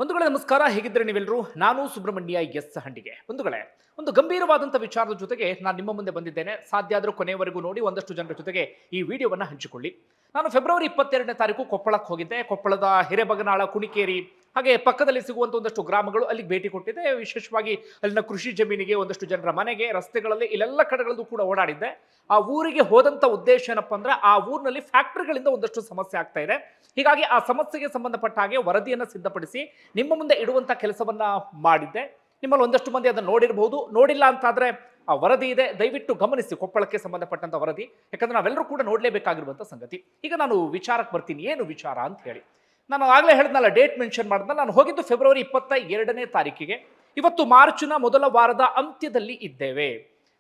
ಬಂಧುಗಳೇ ನಮಸ್ಕಾರ. ಹೇಗಿದ್ದರೆ ನೀವೆಲ್ಲರೂ? ನಾನು ಸುಬ್ರಹ್ಮಣ್ಯ ಎಸ್ ಹಂಡಿಗೆ. ಬಂಧುಗಳೇ, ಒಂದು ಗಂಭೀರವಾದಂಥ ವಿಚಾರದ ಜೊತೆಗೆ ನಾನು ನಿಮ್ಮ ಮುಂದೆ ಬಂದಿದ್ದೇನೆ. ಸಾಧ್ಯ ಆದರೂ ಕೊನೆಯವರೆಗೂ ನೋಡಿ, ಒಂದಷ್ಟು ಜನರ ಜೊತೆಗೆ ಈ ವಿಡಿಯೋವನ್ನು ಹಂಚಿಕೊಳ್ಳಿ. ನಾನು ಫೆಬ್ರವರಿ 22ನೇ ತಾರೀಕು ಕೊಪ್ಪಳಕ್ಕೆ ಹೋಗಿದ್ದೆ. ಕೊಪ್ಪಳದ ಹಿರೇಬಗನಾಳ, ಕುಣಿಕೇರಿ ಹಾಗೆ ಪಕ್ಕದಲ್ಲಿ ಸಿಗುವಂಥ ಒಂದಷ್ಟು ಗ್ರಾಮಗಳು ಅಲ್ಲಿಗೆ ಭೇಟಿ ಕೊಟ್ಟಿದ್ದೆ. ವಿಶೇಷವಾಗಿ ಅಲ್ಲಿನ ಕೃಷಿ ಜಮೀನಿಗೆ, ಒಂದಷ್ಟು ಜನರ ಮನೆಗೆ, ರಸ್ತೆಗಳಲ್ಲಿ ಇಲ್ಲೆಲ್ಲ ಕಡೆಗಳಲ್ಲೂ ಕೂಡ ಓಡಾಡಿದ್ದೆ. ಆ ಊರಿಗೆ ಹೋದಂಥ ಉದ್ದೇಶ ಏನಪ್ಪ ಅಂದ್ರೆ, ಆ ಊರಿನಲ್ಲಿ ಫ್ಯಾಕ್ಟರಿಗಳಿಂದ ಒಂದಷ್ಟು ಸಮಸ್ಯೆ ಆಗ್ತಾ ಇದೆ. ಹೀಗಾಗಿ ಆ ಸಮಸ್ಯೆಗೆ ಸಂಬಂಧಪಟ್ಟ ಹಾಗೆ ವರದಿಯನ್ನು ಸಿದ್ಧಪಡಿಸಿ ನಿಮ್ಮ ಮುಂದೆ ಇಡುವಂಥ ಕೆಲಸವನ್ನ ಮಾಡಿದ್ದೆ. ನಿಮ್ಮಲ್ಲಿ ಒಂದಷ್ಟು ಮಂದಿ ಅದನ್ನು ನೋಡಿರಬಹುದು. ನೋಡಿಲ್ಲ ಅಂತಾದ್ರೆ ಆ ವರದಿ ಇದೆ, ದಯವಿಟ್ಟು ಗಮನಿಸಿ. ಕೊಪ್ಪಳಕ್ಕೆ ಸಂಬಂಧಪಟ್ಟಂತ ವರದಿ, ಯಾಕಂದ್ರೆ ನಾವೆಲ್ಲರೂ ಕೂಡ ನೋಡಲೇಬೇಕಾಗಿರುವಂಥ ಸಂಗತಿ. ಈಗ ನಾನು ವಿಚಾರಕ್ಕೆ ಬರ್ತೀನಿ, ಏನು ವಿಚಾರ ಅಂತ ಹೇಳಿ. ನಾನು ಆಗಲೇ ಹೇಳಿದ್ನಲ್ಲ, ಡೇಟ್ ಮೆನ್ಷನ್ ಮಾಡಿದ್ನಲ್ಲ, ನಾನು ಹೋಗಿದ್ದು ಫೆಬ್ರವರಿ 22ನೇ ತಾರೀಕಿಗೆ. ಇವತ್ತು ಮಾರ್ಚ್ನ ಮೊದಲ ವಾರದ ಅಂತ್ಯದಲ್ಲಿ ಇದ್ದೇವೆ.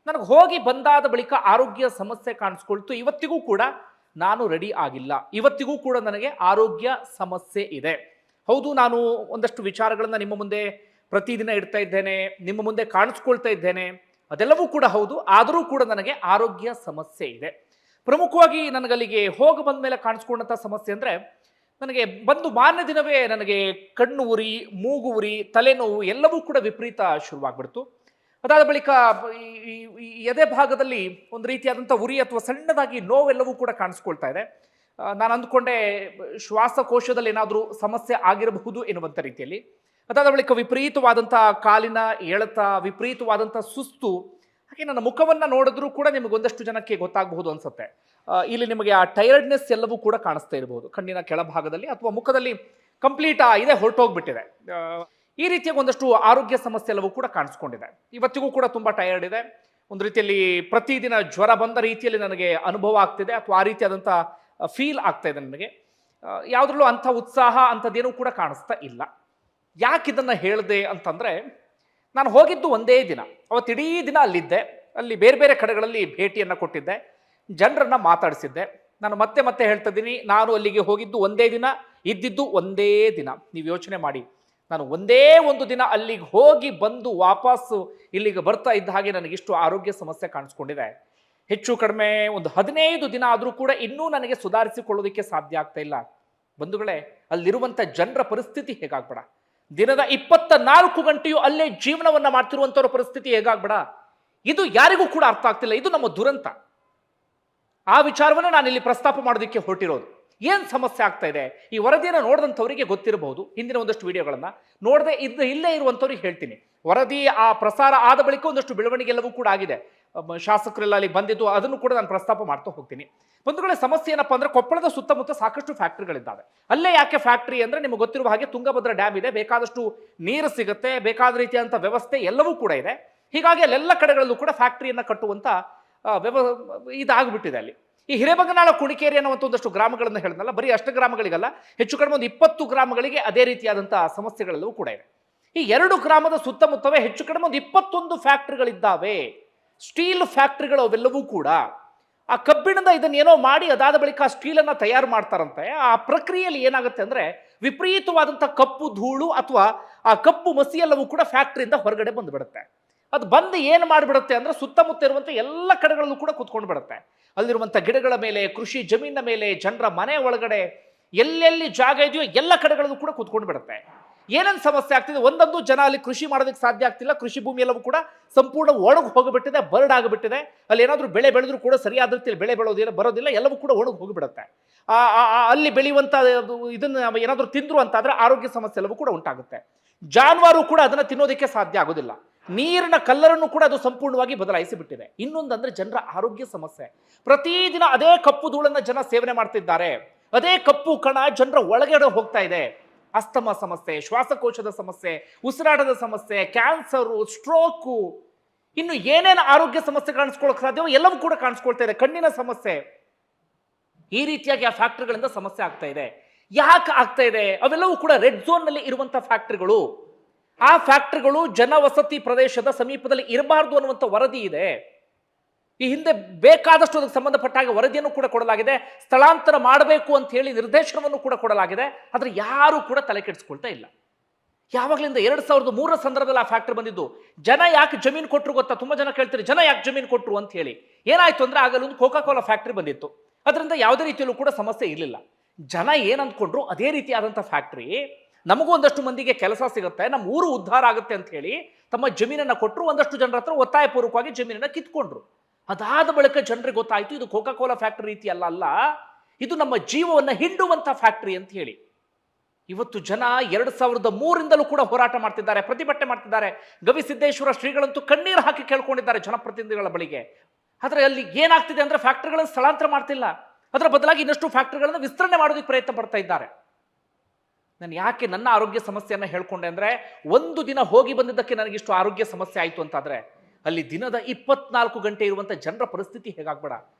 ನನಗೆ ಹೋಗಿ ಬಂದಾದ ಬಳಿಕ ಆರೋಗ್ಯ ಸಮಸ್ಯೆ ಕಾಣಿಸ್ಕೊಳ್ತು. ಇವತ್ತಿಗೂ ಕೂಡ ನಾನು ರೆಡಿ ಆಗಿಲ್ಲ. ಇವತ್ತಿಗೂ ಕೂಡ ನನಗೆ ಆರೋಗ್ಯ ಸಮಸ್ಯೆ ಇದೆ. ಹೌದು, ನಾನು ಒಂದಷ್ಟು ವಿಚಾರಗಳನ್ನು ನಿಮ್ಮ ಮುಂದೆ ಪ್ರತಿದಿನ ಇಡ್ತಾ ಇದ್ದೇನೆ, ನಿಮ್ಮ ಮುಂದೆ ಕಾಣಿಸ್ಕೊಳ್ತಾ ಇದ್ದೇನೆ, ಅದೆಲ್ಲವೂ ಕೂಡ ಹೌದು. ಆದರೂ ಕೂಡ ನನಗೆ ಆರೋಗ್ಯ ಸಮಸ್ಯೆ ಇದೆ. ಪ್ರಮುಖವಾಗಿ ನನಗಲ್ಲಿಗೆ ಹೋಗಿ ಬಂದ ಮೇಲೆ ಕಾಣಿಸ್ಕೊಂಡಂಥ ಸಮಸ್ಯೆ ಅಂದರೆ, ನನಗೆ ಬಂದು ಮಾರನೇ ದಿನವೇ ನನಗೆ ಕಣ್ಣು ಉರಿ, ಮೂಗು ಉರಿ, ತಲೆನೋವು ಎಲ್ಲವೂ ಕೂಡ ವಿಪರೀತ ಶುರುವಾಗ್ಬಿಡ್ತು. ಅದಾದ ಬಳಿಕ ಈ ಎದೆ ಭಾಗದಲ್ಲಿ ಒಂದು ರೀತಿಯಾದಂಥ ಉರಿ ಅಥವಾ ಸಣ್ಣದಾಗಿ ನೋವೆಲ್ಲವೂ ಕೂಡ ಕಾಣಿಸ್ಕೊಳ್ತಾ ಇದೆ. ನಾನು ಅಂದ್ಕೊಂಡೆ ಶ್ವಾಸಕೋಶದಲ್ಲಿ ಏನಾದರೂ ಸಮಸ್ಯೆ ಆಗಿರಬಹುದು ಎನ್ನುವಂಥ ರೀತಿಯಲ್ಲಿ. ಅದಾದ ಬಳಿಕ ವಿಪರೀತವಾದಂಥ ಕಾಲಿನ ಎಳೆತ, ವಿಪರೀತವಾದಂಥ ಸುಸ್ತು. ಹಾಗೆ ನನ್ನ ಮುಖವನ್ನು ನೋಡಿದ್ರೂ ಕೂಡ ನಿಮಗೊಂದಷ್ಟು ಜನಕ್ಕೆ ಗೊತ್ತಾಗಬಹುದು ಅನ್ಸುತ್ತೆ. ಇಲ್ಲಿ ನಿಮಗೆ ಆ ಟೈರ್ಡ್ನೆಸ್ ಎಲ್ಲವೂ ಕೂಡ ಕಾಣಿಸ್ತಾ ಇರಬಹುದು, ಕಣ್ಣಿನ ಕೆಳಭಾಗದಲ್ಲಿ ಅಥವಾ ಮುಖದಲ್ಲಿ ಕಂಪ್ಲೀಟ್ ಇದೇ ಹೊರಟೋಗ್ಬಿಟ್ಟಿದೆ. ಈ ರೀತಿಯ ಒಂದಷ್ಟು ಆರೋಗ್ಯ ಸಮಸ್ಯೆ ಎಲ್ಲವೂ ಕೂಡ ಕಾಣಿಸ್ಕೊಂಡಿದೆ. ಇವತ್ತಿಗೂ ಕೂಡ ತುಂಬ ಟಯರ್ಡ್ ಇದೆ. ಒಂದು ರೀತಿಯಲ್ಲಿ ಪ್ರತಿದಿನ ಜ್ವರ ಬಂದ ರೀತಿಯಲ್ಲಿ ನನಗೆ ಅನುಭವ ಆಗ್ತಿದೆ, ಅಥವಾ ಆ ರೀತಿಯಾದಂಥ ಫೀಲ್ ಆಗ್ತಾ ಇದೆ ನನಗೆ. ಯಾವುದ್ರಲ್ಲೂ ಅಂಥ ಉತ್ಸಾಹ ಅಂಥದ್ದೇನೂ ಕೂಡ ಕಾಣಿಸ್ತಾ ಇಲ್ಲ. ಯಾಕೆ ಇದನ್ನು ಹೇಳಿದೆ ಅಂತಂದರೆ, ನಾನು ಹೋಗಿದ್ದು ಒಂದೇ ದಿನ. ಅವತ್ತು ಇಡೀ ದಿನ ಅಲ್ಲಿದ್ದೆ. ಅಲ್ಲಿ ಬೇರೆ ಬೇರೆ ಕಡೆಗಳಲ್ಲಿ ಭೇಟಿಯನ್ನು ಕೊಟ್ಟಿದ್ದೆ, ಜನರನ್ನು ಮಾತಾಡಿಸಿದ್ದೆ. ನಾನು ಮತ್ತೆ ಮತ್ತೆ ಹೇಳ್ತಾ ಇದ್ದೀನಿ, ನಾನು ಅಲ್ಲಿಗೆ ಹೋಗಿದ್ದು ಒಂದೇ ದಿನ, ಇದ್ದಿದ್ದು ಒಂದೇ ದಿನ. ನೀವು ಯೋಚನೆ ಮಾಡಿ, ನಾನು ಒಂದೇ ಒಂದು ದಿನ ಅಲ್ಲಿಗೆ ಹೋಗಿ ಬಂದು ವಾಪಸ್ಸು ಇಲ್ಲಿಗೆ ಬರ್ತಾ ಇದ್ದ ಹಾಗೆ ನನಗಿಷ್ಟು ಆರೋಗ್ಯ ಸಮಸ್ಯೆ ಕಾಣಿಸ್ಕೊಂಡಿದೆ. ಹೆಚ್ಚು ಕಡಿಮೆ ಒಂದು 15 ದಿನ ಆದರೂ ಕೂಡ ಇನ್ನೂ ನನಗೆ ಸುಧಾರಿಸಿಕೊಳ್ಳೋದಕ್ಕೆ ಸಾಧ್ಯ ಆಗ್ತಾ ಇಲ್ಲ. ಬಂಧುಗಳೇ, ಅಲ್ಲಿರುವಂಥ ಜನರ ಪರಿಸ್ಥಿತಿ ಹೇಗಾಗ್ಬೇಡ, ದಿನದ 24 ಗಂಟೆಯೂ ಅಲ್ಲೇ ಜೀವನವನ್ನ ಮಾಡ್ತಿರುವಂಥವ್ರ ಪರಿಸ್ಥಿತಿ ಹೇಗಾಗ್ಬೇಡ, ಇದು ಯಾರಿಗೂ ಕೂಡ ಅರ್ಥ ಆಗ್ತಿಲ್ಲ. ಇದು ನಮ್ಮ ದುರಂತ. ಆ ವಿಚಾರವನ್ನೇ ನಾನು ಇಲ್ಲಿ ಪ್ರಸ್ತಾಪ ಮಾಡೋದಕ್ಕೆ ಹೊರಟಿರೋದು. ಏನು ಸಮಸ್ಯೆ ಆಗ್ತಾ ಇದೆ, ಈ ವರದಿಯನ್ನು ನೋಡಿದಂಥವರಿಗೆ ಗೊತ್ತಿರಬಹುದು. ಹಿಂದಿನ ಒಂದಷ್ಟು ವಿಡಿಯೋಗಳನ್ನು ನೋಡದೆ ಇಲ್ಲೇ ಇರುವಂಥವ್ರಿಗೆ ಹೇಳ್ತೀನಿ. ವರದಿ ಆ ಪ್ರಸಾರ ಆದ ಬಳಿಕ ಒಂದಷ್ಟು ಬೆಳವಣಿಗೆ ಎಲ್ಲವೂ ಕೂಡ ಆಗಿದೆ. ಶಾಸಕರೆಲ್ಲ ಅಲ್ಲಿ ಬಂದಿದ್ದು, ಅದನ್ನು ಕೂಡ ನಾನು ಪ್ರಸ್ತಾಪ ಮಾಡ್ತಾ ಹೋಗ್ತೀನಿ. ಬಂಧುಗಳೇ, ಸಮಸ್ಯೆ ಏನಪ್ಪಾ ಅಂದ್ರೆ, ಕೊಪ್ಪಳದ ಸುತ್ತಮುತ್ತ ಸಾಕಷ್ಟು ಫ್ಯಾಕ್ಟ್ರಿಗಳಿದ್ದಾವೆ. ಅಲ್ಲೇ ಯಾಕೆ ಫ್ಯಾಕ್ಟ್ರಿ ಅಂದ್ರೆ, ನಿಮಗೆ ಗೊತ್ತಿರುವ ಹಾಗೆ ತುಂಗಭದ್ರಾ ಡ್ಯಾಮ್ ಇದೆ, ಬೇಕಾದಷ್ಟು ನೀರು ಸಿಗುತ್ತೆ, ಬೇಕಾದ ರೀತಿಯಾದಂಥ ವ್ಯವಸ್ಥೆ ಎಲ್ಲವೂ ಕೂಡ ಇದೆ. ಹೀಗಾಗಿ ಅಲ್ಲೆಲ್ಲ ಕಡೆಗಳಲ್ಲೂ ಕೂಡ ಫ್ಯಾಕ್ಟ್ರಿಯನ್ನು ಕಟ್ಟುವಂಥ ಇದಾಗ್ಬಿಟ್ಟಿದೆ ಅಲ್ಲಿ. ಈ ಹಿರೇಬಗನಾಳ, ಕುಣಿಕೇರಿ ಅನ್ನುವಂಥ ಒಂದಷ್ಟು ಗ್ರಾಮಗಳನ್ನು ಹೇಳಿದ್ನಲ್ಲ, ಬರೀ ಅಷ್ಟು ಗ್ರಾಮಗಳಿಗಲ್ಲ, ಹೆಚ್ಚು ಕಡಿಮೆ ಒಂದು 20 ಗ್ರಾಮಗಳಿಗೆ ಅದೇ ರೀತಿಯಾದಂಥ ಸಮಸ್ಯೆಗಳೆಲ್ಲವೂ ಕೂಡ ಇದೆ. ಈ 2 ಗ್ರಾಮದ ಸುತ್ತಮುತ್ತವೇ ಹೆಚ್ಚು ಕಡಿಮೆ ಒಂದು 21 ಫ್ಯಾಕ್ಟ್ರಿಗಳಿದ್ದಾವೆ. ಸ್ಟೀಲ್ ಫ್ಯಾಕ್ಟ್ರಿಗಳು ಅವೆಲ್ಲವೂ ಕೂಡ. ಆ ಕಬ್ಬಿಣದ ಇದನ್ನೇನೋ ಮಾಡಿ ಅದಾದ ಬಳಿಕ ಆ ಸ್ಟೀಲನ್ನು ತಯಾರು ಮಾಡ್ತಾರಂತೆ. ಆ ಪ್ರಕ್ರಿಯೆಯಲ್ಲಿ ಏನಾಗುತ್ತೆ ಅಂದರೆ, ವಿಪರೀತವಾದಂಥ ಕಪ್ಪು ಧೂಳು ಅಥವಾ ಆ ಕಪ್ಪು ಮಸಿ ಎಲ್ಲವೂ ಕೂಡ ಫ್ಯಾಕ್ಟ್ರಿಯಿಂದ ಹೊರಗಡೆ ಬಂದುಬಿಡುತ್ತೆ. ಅದು ಬಂದು ಏನು ಮಾಡಿಬಿಡುತ್ತೆ ಅಂದರೆ, ಸುತ್ತಮುತ್ತ ಇರುವಂಥ ಎಲ್ಲ ಕಡೆಗಳಲ್ಲೂ ಕೂಡ ಕುತ್ಕೊಂಡು ಬಿಡುತ್ತೆ. ಅಲ್ಲಿರುವಂಥ ಗಿಡಗಳ ಮೇಲೆ, ಕೃಷಿ ಜಮೀನಿನ ಮೇಲೆ, ಜನರ ಮನೆ ಒಳಗಡೆ, ಎಲ್ಲೆಲ್ಲಿ ಜಾಗ ಇದೆಯೋ ಎಲ್ಲ ಕಡೆಗಳಲ್ಲೂ ಕೂಡ ಕುತ್ಕೊಂಡು ಬಿಡುತ್ತೆ. ಏನೇನು ಸಮಸ್ಯೆ ಆಗ್ತಿದೆ, ಒಂದೊಂದು ಜನ ಅಲ್ಲಿ ಕೃಷಿ ಮಾಡೋದಕ್ಕೆ ಸಾಧ್ಯ ಆಗ್ತಿಲ್ಲ. ಕೃಷಿ ಭೂಮಿ ಎಲ್ಲವೂ ಕೂಡ ಸಂಪೂರ್ಣ ಒಣಗಿ ಹೋಗಿಬಿಟ್ಟಿದೆ, ಬರ್ಡ್ ಆಗಿಬಿಟ್ಟಿದೆ. ಅಲ್ಲಿ ಏನಾದರೂ ಬೆಳೆ ಬೆಳೆದ್ರೂ ಕೂಡ ಸರಿಯಾದ ರೀತಿಯಲ್ಲಿ ಬೆಳೆ ಬರೋದಿಲ್ಲ, ಎಲ್ಲವೂ ಕೂಡ ಒಣಗಿ ಹೋಗಿಬಿಡುತ್ತೆ. ಅಲ್ಲಿ ಬೆಳೆಯುವಂಥ ಇದನ್ನು ಏನಾದರೂ ತಿಂದ್ರು ಅಂತಾದರೆ ಆರೋಗ್ಯ ಸಮಸ್ಯೆ ಎಲ್ಲವೂ ಕೂಡ ಉಂಟಾಗುತ್ತೆ. ಜಾನುವಾರು ಕೂಡ ಅದನ್ನು ತಿನ್ನೋದಕ್ಕೆ ಸಾಧ್ಯ ಆಗೋದಿಲ್ಲ. ನೀರಿನ ಕಲ್ಲರನ್ನು ಕೂಡ ಅದು ಸಂಪೂರ್ಣವಾಗಿ ಬದಲಾಯಿಸಿ ಬಿಟ್ಟಿದೆ. ಇನ್ನೊಂದಂದ್ರೆ ಜನರ ಆರೋಗ್ಯ ಸಮಸ್ಯೆ. ಪ್ರತಿದಿನ ಅದೇ ಕಪ್ಪು ಧೂಳನ್ನ ಜನ ಸೇವನೆ ಮಾಡ್ತಿದ್ದಾರೆ. ಅದೇ ಕಪ್ಪು ಕಣ ಜನರ ಒಳಗಡೆ ಹೋಗ್ತಾ ಇದೆ. ಅಸ್ತಮ ಸಮಸ್ಯೆ, ಶ್ವಾಸಕೋಶದ ಸಮಸ್ಯೆ, ಉಸಿರಾಟದ ಸಮಸ್ಯೆ, ಕ್ಯಾನ್ಸರು, ಸ್ಟ್ರೋಕು, ಇನ್ನು ಏನೇನು ಆರೋಗ್ಯ ಸಮಸ್ಯೆ ಕಾಣಿಸ್ಕೊಳ್ಳೋಕೆ ಸಾಧ್ಯವೋ ಎಲ್ಲವೂ ಕೂಡ ಕಾಣಿಸ್ಕೊಳ್ತಾ ಇದೆ. ಕಣ್ಣಿನ ಸಮಸ್ಯೆ. ಈ ರೀತಿಯಾಗಿ ಆ ಫ್ಯಾಕ್ಟ್ರಿಗಳಿಂದ ಸಮಸ್ಯೆ ಆಗ್ತಾ ಇದೆ. ಯಾಕೆ ಆಗ್ತಾ ಇದೆ? ಅವೆಲ್ಲವೂ ಕೂಡ ರೆಡ್ ಝೋನ್ ನಲ್ಲಿ ಇರುವಂತ ಫ್ಯಾಕ್ಟ್ರಿಗಳು. ಆ ಫ್ಯಾಕ್ಟ್ರಿಗಳು ಜನವಸತಿ ಪ್ರದೇಶದ ಸಮೀಪದಲ್ಲಿ ಇರಬಾರ್ದು ಅನ್ನುವಂಥ ವರದಿ ಇದೆ. ಈ ಹಿಂದೆ ಬೇಕಾದಷ್ಟು ಅದಕ್ಕೆ ಸಂಬಂಧಪಟ್ಟ ಹಾಗೆ ವರದಿಯನ್ನು ಕೂಡ ಕೊಡಲಾಗಿದೆ. ಸ್ಥಳಾಂತರ ಮಾಡಬೇಕು ಅಂತ ಹೇಳಿ ನಿರ್ದೇಶನವನ್ನು ಕೂಡ ಕೊಡಲಾಗಿದೆ. ಆದರೆ ಯಾರು ಕೂಡ ತಲೆ ಕೆಡಿಸ್ಕೊಳ್ತಾ ಇಲ್ಲ. ಯಾವಾಗಲಿಂದ 2003 ಸಂದರ್ಭದಲ್ಲಿ ಆ ಫ್ಯಾಕ್ಟ್ರಿ ಬಂದಿದ್ದು. ಜನ ಯಾಕೆ ಜಮೀನು ಕೊಟ್ಟರು ಗೊತ್ತಾ? ತುಂಬಾ ಜನ ಕೇಳ್ತಾರೆ, ಜನ ಯಾಕೆ ಜಮೀನು ಕೊಟ್ಟರು ಅಂತ ಹೇಳಿ. ಏನಾಯ್ತು ಅಂದ್ರೆ, ಆಗಲ್ಲ ಒಂದು ಕೋಕಾ ಕೋಲಾ ಫ್ಯಾಕ್ಟ್ರಿ ಬಂದಿತ್ತು. ಅದರಿಂದ ಯಾವುದೇ ರೀತಿಯಲ್ಲೂ ಕೂಡ ಸಮಸ್ಯೆ ಇರಲಿಲ್ಲ. ಜನ ಏನಂದ್ಕೊಂಡ್ರು, ಅದೇ ರೀತಿಯಾದಂಥ ಫ್ಯಾಕ್ಟ್ರಿ ನಮಗೂ ಒಂದಷ್ಟು ಮಂದಿಗೆ ಕೆಲಸ ಸಿಗುತ್ತೆ, ನಮ್ಮ ಊರು ಉದ್ಧಾರ ಆಗುತ್ತೆ ಅಂತ ಹೇಳಿ ತಮ್ಮ ಜಮೀನನ್ನು ಕೊಟ್ಟರು. ಒಂದಷ್ಟು ಜನರ ಹತ್ರ ಒತ್ತಾಯಪೂರ್ವಕವಾಗಿ ಜಮೀನನ್ನು ಕಿತ್ಕೊಂಡ್ರು. ಅದಾದ ಬಳಿಕ ಜನರಿಗೆ ಗೊತ್ತಾಯಿತು ಇದು ಕೋಕಾ ಕೋಲಾ ಫ್ಯಾಕ್ಟರಿ ರೀತಿ ಅಲ್ಲ, ಇದು ನಮ್ಮ ಜೀವವನ್ನು ಹಿಂಡುವಂಥ ಫ್ಯಾಕ್ಟರಿ ಅಂತ ಹೇಳಿ. ಇವತ್ತು ಜನ 2003ರಿಂದಲೂ ಕೂಡ ಹೋರಾಟ ಮಾಡ್ತಿದ್ದಾರೆ, ಪ್ರತಿಭಟನೆ ಮಾಡ್ತಿದ್ದಾರೆ. ಗವಿಸಿದ್ದೇಶ್ವರ ಶ್ರೀಗಳಂತೂ ಕಣ್ಣೀರು ಹಾಕಿ ಕೇಳ್ಕೊಂಡಿದ್ದಾರೆ ಜನಪ್ರತಿನಿಧಿಗಳ ಬಳಿಗೆ. ಆದರೆ ಅಲ್ಲಿ ಏನಾಗ್ತಿದೆ ಅಂದರೆ ಫ್ಯಾಕ್ಟರಿಗಳನ್ನು ಸ್ಥಳಾಂತರ ಮಾಡ್ತಿಲ್ಲ, ಅದರ ಬದಲಾಗಿ ಇನ್ನಷ್ಟು ಫ್ಯಾಕ್ಟರಿಗಳನ್ನು ವಿಸ್ತರಣೆ ಮಾಡೋದಕ್ಕೆ ಪ್ರಯತ್ನ ಪಡ್ತಾ ಇದ್ದಾರೆ. ನಾನು ಯಾಕೆ ನನ್ನ ಆರೋಗ್ಯ ಸಮಸ್ಯೆಯನ್ನು ಹೇಳ್ಕೊಂಡೆ ಅಂದರೆ, ಒಂದು ದಿನ ಹೋಗಿ ಬಂದಿದ್ದಕ್ಕೆ ನನಗಿಷ್ಟು ಆರೋಗ್ಯ ಸಮಸ್ಯೆ ಆಯಿತು ಅಂತಾದರೆ ಅಲ್ಲಿ ದಿನದ 24 ಗಂಟೆ ಇರುವಂಥ ಜನರ ಪರಿಸ್ಥಿತಿ ಹೇಗಾಗ್ಬೇಡ.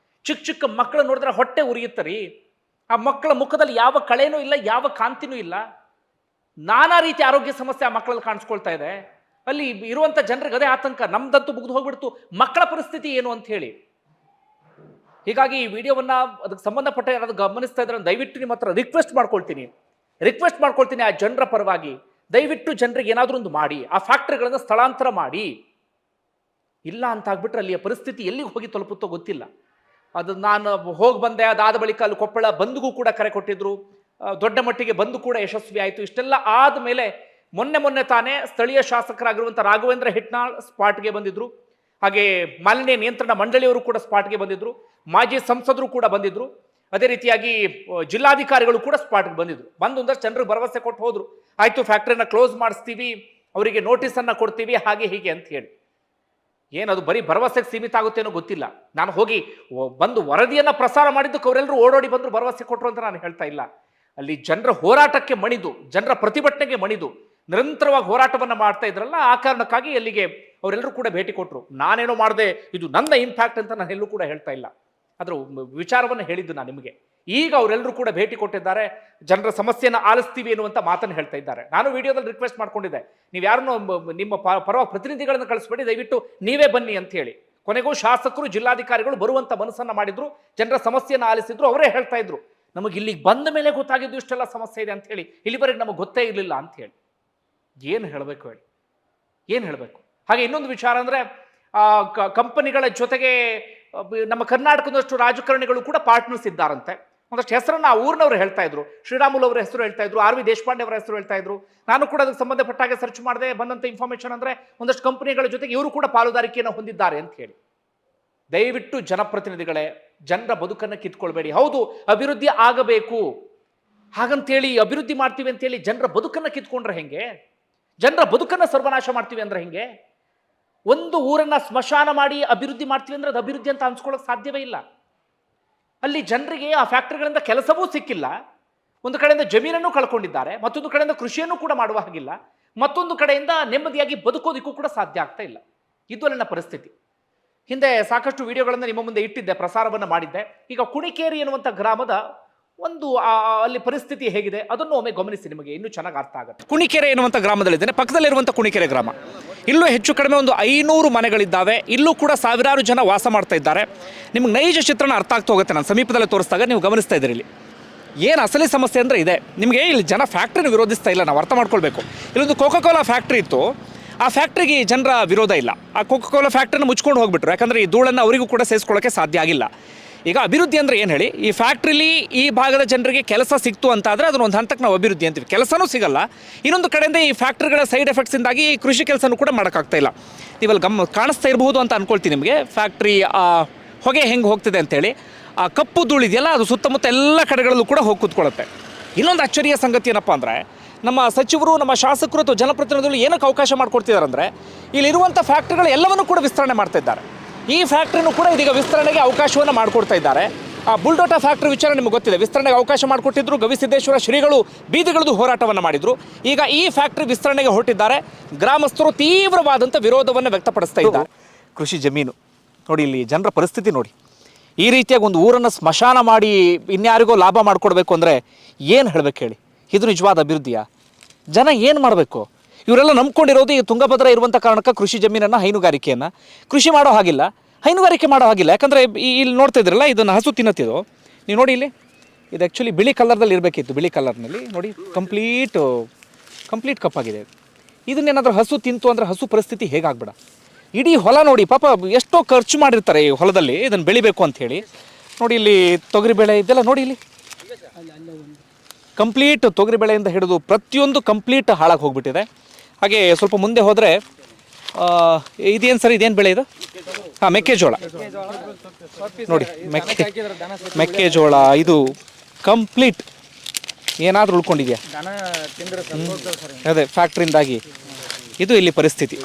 ಚಿಕ್ಕ ಚಿಕ್ಕ ಮಕ್ಕಳು ನೋಡಿದ್ರೆ ಹೊಟ್ಟೆ ಉರಿಯುತ್ತರಿ. ಆ ಮಕ್ಕಳ ಮುಖದಲ್ಲಿ ಯಾವ ಕಳೆನೂ ಇಲ್ಲ, ಯಾವ ಕಾಂತಿನೂ ಇಲ್ಲ. ನಾನಾ ರೀತಿ ಆರೋಗ್ಯ ಸಮಸ್ಯೆ ಆ ಮಕ್ಕಳಲ್ಲಿ ಕಾಣಿಸ್ಕೊಳ್ತಾ ಇದೆ. ಅಲ್ಲಿ ಇರುವಂಥ ಜನರಿಗೆ ಅದೇ ಆತಂಕ, ನಮ್ದಂತೂ ಮುಗಿದು ಹೋಗ್ಬಿಡ್ತು, ಮಕ್ಕಳ ಪರಿಸ್ಥಿತಿ ಏನು ಅಂತ ಹೇಳಿ. ಹೀಗಾಗಿ ಈ ವಿಡಿಯೋವನ್ನು ಅದಕ್ಕೆ ಸಂಬಂಧಪಟ್ಟ ಯಾರಾದ್ರು ಗಮನಿಸ್ತಾ ಇದ್ರೆ ದಯವಿಟ್ಟು ನಿಮ್ಮ ಹತ್ರ ರಿಕ್ವೆಸ್ಟ್ ಮಾಡ್ಕೊಳ್ತೀನಿ ಆ ಜನರ ಪರವಾಗಿ, ದಯವಿಟ್ಟು ಜನರಿಗೆ ಏನಾದರೂ ಒಂದು ಮಾಡಿ, ಆ ಫ್ಯಾಕ್ಟರಿಗಳನ್ನು ಸ್ಥಳಾಂತರ ಮಾಡಿ. ಇಲ್ಲ ಅಂತ ಆಗ್ಬಿಟ್ರೆ ಅಲ್ಲಿಯ ಪರಿಸ್ಥಿತಿ ಎಲ್ಲಿಗೆ ಹೋಗಿ ತಲುಪುತ್ತೋ ಗೊತ್ತಿಲ್ಲ. ಅದು ನಾನು ಹೋಗಿ ಬಂದೆ, ಅದಾದ ಬಳಿಕ ಅಲ್ಲಿ ಕೊಪ್ಪಳ ಬಂದ್ಗೂ ಕೂಡ ಕರೆ ಕೊಟ್ಟಿದ್ರು, ದೊಡ್ಡ ಮಟ್ಟಿಗೆ ಬಂದು ಕೂಡ ಯಶಸ್ವಿ ಆಯಿತು. ಇಷ್ಟೆಲ್ಲ ಆದಮೇಲೆ ಮೊನ್ನೆ ತಾನೇ ಸ್ಥಳೀಯ ಶಾಸಕರಾಗಿರುವಂಥ ರಾಘವೇಂದ್ರ ಹಿಟ್ನಾಳ್ ಸ್ಪಾಟ್ಗೆ ಬಂದಿದ್ರು, ಹಾಗೆ ಮಾಲಿನ್ಯ ನಿಯಂತ್ರಣ ಮಂಡಳಿಯವರು ಕೂಡ ಸ್ಪಾಟ್ಗೆ ಬಂದಿದ್ರು, ಮಾಜಿ ಸಂಸದರು ಕೂಡ ಬಂದಿದ್ರು, ಅದೇ ರೀತಿಯಾಗಿ ಜಿಲ್ಲಾಧಿಕಾರಿಗಳು ಕೂಡ ಸ್ಪಾಟ್ಗೆ ಬಂದಿದ್ರು. ಬಂದು ಒಂದಷ್ಟು ಜನರಿಗೆ ಭರವಸೆ ಕೊಟ್ಟು ಹೋದ್ರು, ಆಯಿತು ಫ್ಯಾಕ್ಟ್ರಿನ ಕ್ಲೋಸ್ ಮಾಡಿಸ್ತೀವಿ, ಅವರಿಗೆ ನೋಟಿಸನ್ನು ಕೊಡ್ತೀವಿ, ಹಾಗೆ ಹೀಗೆ ಅಂತ ಹೇಳಿ. ಏನದು ಬರೀ ಭರವಸೆಗೆ ಸೀಮಿತ ಆಗುತ್ತೇನೋ ಗೊತ್ತಿಲ್ಲ. ನಾನು ಹೋಗಿ ಬಂದು ವರದಿಯನ್ನು ಪ್ರಸಾರ ಮಾಡಿದ್ದಕ್ಕೆ ಅವರೆಲ್ಲರೂ ಓಡೋಡಿ ಬಂದರು, ಭರವಸೆ ಕೊಟ್ಟರು ಅಂತ ನಾನು ಹೇಳ್ತಾ ಇಲ್ಲ. ಅಲ್ಲಿ ಜನರ ಹೋರಾಟಕ್ಕೆ ಮಣಿದು, ಜನರ ಪ್ರತಿಭಟನೆಗೆ ಮಣಿದು ನಿರಂತರವಾಗಿ ಹೋರಾಟವನ್ನು ಮಾಡ್ತಾ ಇದ್ರಲ್ಲ, ಆ ಕಾರಣಕ್ಕಾಗಿ ಅಲ್ಲಿಗೆ ಅವರೆಲ್ಲರೂ ಕೂಡ ಭೇಟಿ ಕೊಟ್ಟರು. ನಾನೇನೋ ಮಾಡಿದೆ, ಇದು ನನ್ನ ಇಂಪ್ಯಾಕ್ಟ್ ಅಂತ ನಾನು ಎಲ್ಲೂ ಕೂಡ ಹೇಳ್ತಾ ಇಲ್ಲ, ಅದರ ವಿಚಾರವನ್ನು ಹೇಳಿದ್ದು ನಾನು ನಿಮಗೆ. ಈಗ ಅವರೆಲ್ಲರೂ ಕೂಡ ಭೇಟಿ ಕೊಟ್ಟಿದ್ದಾರೆ, ಜನರ ಸಮಸ್ಯೆಯನ್ನು ಆಲಿಸ್ತೀವಿ ಎನ್ನುವಂಥ ಮಾತನ್ನು ಹೇಳ್ತಾ ಇದ್ದಾರೆ. ನಾನು ವಿಡಿಯೋದಲ್ಲಿ ರಿಕ್ವೆಸ್ಟ್ ಮಾಡ್ಕೊಂಡಿದ್ದೆ, ನೀವು ಯಾರನ್ನೂ ನಿಮ್ಮ ಪರವಾಗಿ ಪ್ರತಿನಿಧಿಗಳನ್ನು ಕಳಿಸ್ಬೇಡಿ, ದಯವಿಟ್ಟು ನೀವೇ ಬನ್ನಿ ಅಂತ ಹೇಳಿ. ಕೊನೆಗೂ ಶಾಸಕರು ಜಿಲ್ಲಾಧಿಕಾರಿಗಳು ಬರುವಂಥ ಮನಸ್ಸನ್ನು ಮಾಡಿದ್ರು, ಜನರ ಸಮಸ್ಯೆಯನ್ನು ಆಲಿಸಿದ್ರು. ಅವರೇ ಹೇಳ್ತಾ ಇದ್ರು, ನಮಗೆ ಇಲ್ಲಿಗೆ ಬಂದ ಮೇಲೆ ಗೊತ್ತಾಗಿದ್ದು ಇಷ್ಟೆಲ್ಲ ಸಮಸ್ಯೆ ಇದೆ ಅಂತ ಹೇಳಿ, ಇಲ್ಲಿವರೆಗೆ ನಮಗೆ ಗೊತ್ತೇ ಇರಲಿಲ್ಲ ಅಂತ ಹೇಳಿ. ಏನು ಹೇಳಬೇಕು ಹೇಳಿ, ಏನು ಹೇಳಬೇಕು? ಹಾಗೆ ಇನ್ನೊಂದು ವಿಚಾರ ಅಂದರೆ, ಕಂಪನಿಗಳ ಜೊತೆಗೆ ನಮ್ಮ ಕರ್ನಾಟಕದಷ್ಟು ರಾಜಕಾರಣಿಗಳು ಕೂಡ ಪಾರ್ಟ್ನರ್ಸ್ ಇದ್ದಾರಂತೆ. ಒಂದಷ್ಟು ಹೆಸರನ್ನು ಆ ಊರಿನವರು ಹೇಳ್ತಾ ಇದ್ರು, ಶ್ರೀರಾಮುಲು ಅವರ ಹೆಸರು ಹೇಳ್ತಾ ಇದ್ರು, ಆರ್ ವಿ ದೇಶಪಾಂಡೆ ಅವರ ಹೆಸರು ಹೇಳ್ತಾ ಇದ್ರು. ನಾನು ಕೂಡ ಅದಕ್ಕೆ ಸಂಬಂಧಪಟ್ಟ ಹಾಗೆ ಸರ್ಚ್ ಮಾಡಿದೆ, ಬಂದಂಥ ಇನ್ಫಾರ್ಮೇಶನ್ ಅಂದರೆ ಒಂದಷ್ಟು ಕಂಪನಿಗಳ ಜೊತೆಗೆ ಇವರು ಕೂಡ ಪಾಲುದಾರಿಕೆಯನ್ನು ಹೊಂದಿದ್ದಾರೆ ಅಂತ ಹೇಳಿ. ದಯವಿಟ್ಟು ಜನಪ್ರತಿನಿಧಿಗಳೇ, ಜನರ ಬದುಕನ್ನು ಕಿತ್ಕೊಳ್ಬೇಡಿ. ಹೌದು, ಅಭಿವೃದ್ಧಿ ಆಗಬೇಕು, ಹಾಗಂತೇಳಿ ಅಭಿವೃದ್ಧಿ ಮಾಡ್ತೀವಿ ಅಂತೇಳಿ ಜನರ ಬದುಕನ್ನು ಕಿತ್ಕೊಂಡ್ರೆ ಹೆಂಗೆ? ಜನರ ಬದುಕನ್ನು ಸರ್ವನಾಶ ಮಾಡ್ತೀವಿ ಅಂದ್ರೆ ಹೆಂಗೆ? ಒಂದು ಊರನ್ನ ಸ್ಮಶಾನ ಮಾಡಿ ಅಭಿವೃದ್ಧಿ ಮಾಡ್ತೀವಿ ಅಂದ್ರೆ ಅದು ಅಭಿವೃದ್ಧಿ ಅಂತ ಅನ್ಸ್ಕೊಳ್ಳೋಕೆ ಸಾಧ್ಯವೇ ಇಲ್ಲ. ಅಲ್ಲಿ ಜನರಿಗೆ ಆ ಫ್ಯಾಕ್ಟರಿಗಳಿಂದ ಕೆಲಸವೂ ಸಿಕ್ಕಿಲ್ಲ, ಒಂದು ಕಡೆಯಿಂದ ಜಮೀನನ್ನು ಕಳ್ಕೊಂಡಿದ್ದಾರೆ, ಮತ್ತೊಂದು ಕಡೆಯಿಂದ ಕೃಷಿಯನ್ನು ಕೂಡ ಮಾಡುವ ಹಾಗಿಲ್ಲ, ಮತ್ತೊಂದು ಕಡೆಯಿಂದ ನೆಮ್ಮದಿಯಾಗಿ ಬದುಕೋದಕ್ಕೂ ಕೂಡ ಸಾಧ್ಯ ಆಗ್ತಾ ಇಲ್ಲ. ಇದು ಅಲ್ಲಿನ ಪರಿಸ್ಥಿತಿ. ಹಿಂದೆ ಸಾಕಷ್ಟು ವಿಡಿಯೋಗಳನ್ನು ನಿಮ್ಮ ಮುಂದೆ ಇಟ್ಟಿದ್ದೆ, ಪ್ರಸಾರವನ್ನು ಮಾಡಿದ್ದೆ. ಈಗ ಕುಣಿಕೇರಿ ಎನ್ನುವಂಥ ಗ್ರಾಮದ ಒಂದು ಅಲ್ಲಿ ಪರಿಸ್ಥಿತಿ ಹೇಗಿದೆ ಅದನ್ನು ಒಮ್ಮೆ ಗಮನಿಸಿ, ನಿಮಗೆ ಇನ್ನೂ ಚೆನ್ನಾಗಿ ಅರ್ಥ ಆಗುತ್ತೆ. ಕುಣಿಕೆರೆ ಎನ್ನುವಂಥ ಗ್ರಾಮದಲ್ಲಿದ್ದೇನೆ, ಪಕ್ಕದಲ್ಲಿರುವಂಥ ಕುಣಿಕೆರೆ ಗ್ರಾಮ. ಇಲ್ಲೂ ಹೆಚ್ಚು ಕಡಿಮೆ ಒಂದು 500 ಮನೆಗಳಿದ್ದಾವೆ. ಇಲ್ಲೂ ಕೂಡ ಸಾವಿರಾರು ಜನ ವಾಸ ಮಾಡ್ತಾ ಇದ್ದಾರೆ. ನಿಮ್ಗೆ ನೈಜ ಚಿತ್ರಣ ಅರ್ಥ ಆಗ್ತಾ ಹೋಗುತ್ತೆ. ನಾನು ಸಮೀಪದಲ್ಲೇ ತೋರಿಸಿದಾಗ ನೀವು ಗಮನಿಸ್ತಾ ಇದ್ದೀರಿ. ಇಲ್ಲಿ ಏನು ಅಸಲಿ ಸಮಸ್ಯೆ ಅಂದರೆ ಇದೆ. ನಿಮಗೆ ಇಲ್ಲಿ ಜನ ಫ್ಯಾಕ್ಟ್ರಿನ ವಿರೋಧಿಸ್ತಾ ಇಲ್ಲ, ನಾವು ಅರ್ಥ ಮಾಡ್ಕೊಳ್ಬೇಕು. ಇಲ್ಲೊಂದು ಕೋಕಾ ಕೋಲಾ ಫ್ಯಾಕ್ಟ್ರಿ ಇತ್ತು, ಆ ಫ್ಯಾಕ್ಟ್ರಿಗೆ ಜನರ ವಿರೋಧ ಇಲ್ಲ. ಆ ಕೋಕಾ ಕೋಲಾ ಫ್ಯಾಕ್ಟ್ರಿನ ಮುಚ್ಕೊಂಡು ಹೋಗ್ಬಿಟ್ರು, ಯಾಕಂದರೆ ಈ ಧೂಳನ್ನು ಅವರಿಗೂ ಕೂಡ ಸೇರಿಸ್ಕೊಳ್ಳೋಕ್ಕೆ ಸಾಧ್ಯ ಆಗಿಲ್ಲ. ಈಗ ಅಭಿವೃದ್ಧಿ ಅಂದರೆ ಏನು ಹೇಳಿ? ಈ ಫ್ಯಾಕ್ಟ್ರಿಲಿ ಈ ಭಾಗದ ಜನರಿಗೆ ಕೆಲಸ ಸಿಕ್ತು ಅಂತಾದರೆ ಅದನ್ನ ಒಂದು ಹಂತಕ್ಕೆ ನಾವು ಅಭಿವೃದ್ಧಿ ಅಂತೀವಿ. ಕೆಲಸನೂ ಸಿಗಲ್ಲ. ಇನ್ನೊಂದು ಕಡೆಯಿಂದ ಈ ಫ್ಯಾಕ್ಟ್ರಿಗಳ ಸೈಡ್ ಎಫೆಕ್ಟ್ಸಿಂದಾಗಿ ಕೃಷಿ ಕೆಲಸನೂ ಕೂಡ ಮಾಡೋಕ್ಕಾಗ್ತಾ ಇಲ್ಲ. ನೀವಲ್ಲಿ ಕಾಣಿಸ್ತಾ ಇರಬಹುದು ಅಂತ ಅಂದ್ಕೊಳ್ತೀನಿ ನಿಮಗೆ. ಫ್ಯಾಕ್ಟ್ರಿ ಹೊಗೆ ಹೆಂಗೆ ಹೋಗ್ತಿದೆ ಅಂತೇಳಿ, ಆ ಕಪ್ಪು ಧೂಳಿದೆಯಲ್ಲ ಅದು ಸುತ್ತಮುತ್ತ ಎಲ್ಲ ಕಡೆಗಳಲ್ಲೂ ಕೂಡ ಹೋಗಿ ಕೂತ್ಕೊಳ್ಳುತ್ತೆ. ಇನ್ನೊಂದು ಅಚ್ಚರಿಯ ಸಂಗತಿ ಏನಪ್ಪ ಅಂದರೆ, ನಮ್ಮ ಸಚಿವರು, ನಮ್ಮ ಶಾಸಕರು ಅಥವಾ ಜನಪ್ರತಿನಿಧಿಗಳು ಏನಕ್ಕೆ ಅವಕಾಶ ಮಾಡಿಕೊಡ್ತಿದ್ದಾರೆ ಅಂದರೆ, ಇಲ್ಲಿರುವಂಥ ಫ್ಯಾಕ್ಟ್ರಿಗಳು ಎಲ್ಲವನ್ನೂ ಕೂಡ ವಿಸ್ತರಣೆ ಮಾಡ್ತಾ ಇದ್ದಾರೆ. ಈ ಫ್ಯಾಕ್ಟ್ರಿನೂ ಕೂಡ ಇದೀಗ ವಿಸ್ತರಣೆಗೆ ಅವಕಾಶವನ್ನು ಮಾಡಿಕೊಡ್ತಾ ಇದ್ದಾರೆ. ಆ ಬುಲ್ಡೋಟಾ ಫ್ಯಾಕ್ಟ್ರಿ ವಿಚಾರ ನಿಮಗೆ ಗೊತ್ತಿದೆ, ವಿಸ್ತರಣೆಗೆ ಅವಕಾಶ ಮಾಡಿಕೊಟ್ಟಿದ್ರು. ಗವಿಸಿದ್ದೇಶ್ವರ ಶ್ರೀಗಳು ಬೀದಿಗಿಳಿದು ಹೋರಾಟವನ್ನು ಮಾಡಿದರು. ಈಗ ಈ ಫ್ಯಾಕ್ಟ್ರಿ ವಿಸ್ತರಣೆಗೆ ಹೊರಟಿದ್ದಾರೆ. ಗ್ರಾಮಸ್ಥರು ತೀವ್ರವಾದಂಥ ವಿರೋಧವನ್ನು ವ್ಯಕ್ತಪಡಿಸ್ತಾ ಇದ್ದಾರೆ. ಕೃಷಿ ಜಮೀನು ನೋಡಿ, ಇಲ್ಲಿ ಜನರ ಪರಿಸ್ಥಿತಿ ನೋಡಿ. ಈ ರೀತಿಯಾಗಿ ಒಂದು ಊರನ್ನು ಸ್ಮಶಾನ ಮಾಡಿ ಇನ್ಯಾರಿಗೋ ಲಾಭ ಮಾಡಿಕೊಡ್ಬೇಕು ಅಂದರೆ ಏನು ಹೇಳಬೇಕು ಹೇಳಿ? ಇದು ನಿಜವಾದ ಅಭಿವೃದ್ಧಿಯಾ? ಜನ ಏನು ಮಾಡಬೇಕು? ಇವರೆಲ್ಲ ನಂಬ್ಕೊಂಡಿರೋದು ಈ ತುಂಗಭದ್ರಾ ಇರುವಂಥ ಕಾರಣಕ್ಕೆ ಕೃಷಿ ಜಮೀನನ್ನು, ಹೈನುಗಾರಿಕೆಯನ್ನು. ಕೃಷಿ ಮಾಡೋ ಹಾಗಿಲ್ಲ, ಹೈನುಗಾರಿಕೆ ಮಾಡೋ ಹಾಗಿಲ್ಲ. ಯಾಕಂದರೆ ಇಲ್ಲಿ ನೋಡ್ತಾ ಇದ್ರಲ್ಲ, ಇದನ್ನು ಹಸು ತಿನ್ನತ್ತಿದ್ದು ನೀವು ನೋಡಿ. ಇಲ್ಲಿ ಇದು ಆ್ಯಕ್ಚುಲಿ ಬಿಳಿ ಕಲರ್ದಲ್ಲಿ ಇರಬೇಕಿತ್ತು, ಬಿಳಿ ಕಲರ್ನಲ್ಲಿ ನೋಡಿ ಕಂಪ್ಲೀಟ್ ಕಪ್ಪಾಗಿದೆ. ಇದನ್ನೇನಾದರೂ ಹಸು ತಿಂತು ಅಂದರೆ ಹಸು ಪರಿಸ್ಥಿತಿ ಹೇಗಾಗ್ಬೇಡ. ಇಡೀ ಹೊಲ ನೋಡಿ, ಪಾಪ ಎಷ್ಟೋ ಖರ್ಚು ಮಾಡಿರ್ತಾರೆ ಈ ಹೊಲದಲ್ಲಿ ಇದನ್ನು ಬೆಳಿಬೇಕು ಅಂಥೇಳಿ. ನೋಡಿ ಇಲ್ಲಿ ತೊಗರಿ ಬೆಳೆ ಇದೆಲ್ಲ ನೋಡಿ, ಇಲ್ಲಿ ಕಂಪ್ಲೀಟ್ ತೊಗರಿ ಬೆಳೆಯಿಂದ ಹಿಡಿದು ಪ್ರತಿಯೊಂದು ಕಂಪ್ಲೀಟ್ ಹಾಳಾಗಿ ಹೋಗ್ಬಿಟ್ಟಿದೆ. ಹಾಗೆ ಸ್ವಲ್ಪ ಮುಂದೆ ಹೋದರೆ ಇದೇನು ಸರ್, ಇದೇನು ಬೆಳೆ ಇದು? ಹಾಂ, ಮೆಕ್ಕೆಜೋಳ ನೋಡಿ, ಮೆಕ್ಕೆಜೋಳ ಇದು ಕಂಪ್ಲೀಟ್ ಏನಾದರೂ ಉಳ್ಕೊಂಡಿದೆಯಾ? ಅದೇ ಫ್ಯಾಕ್ಟ್ರಿಯಿಂದಾಗಿ ಇದು ಇಲ್ಲಿ ಪರಿಸ್ಥಿತಿ.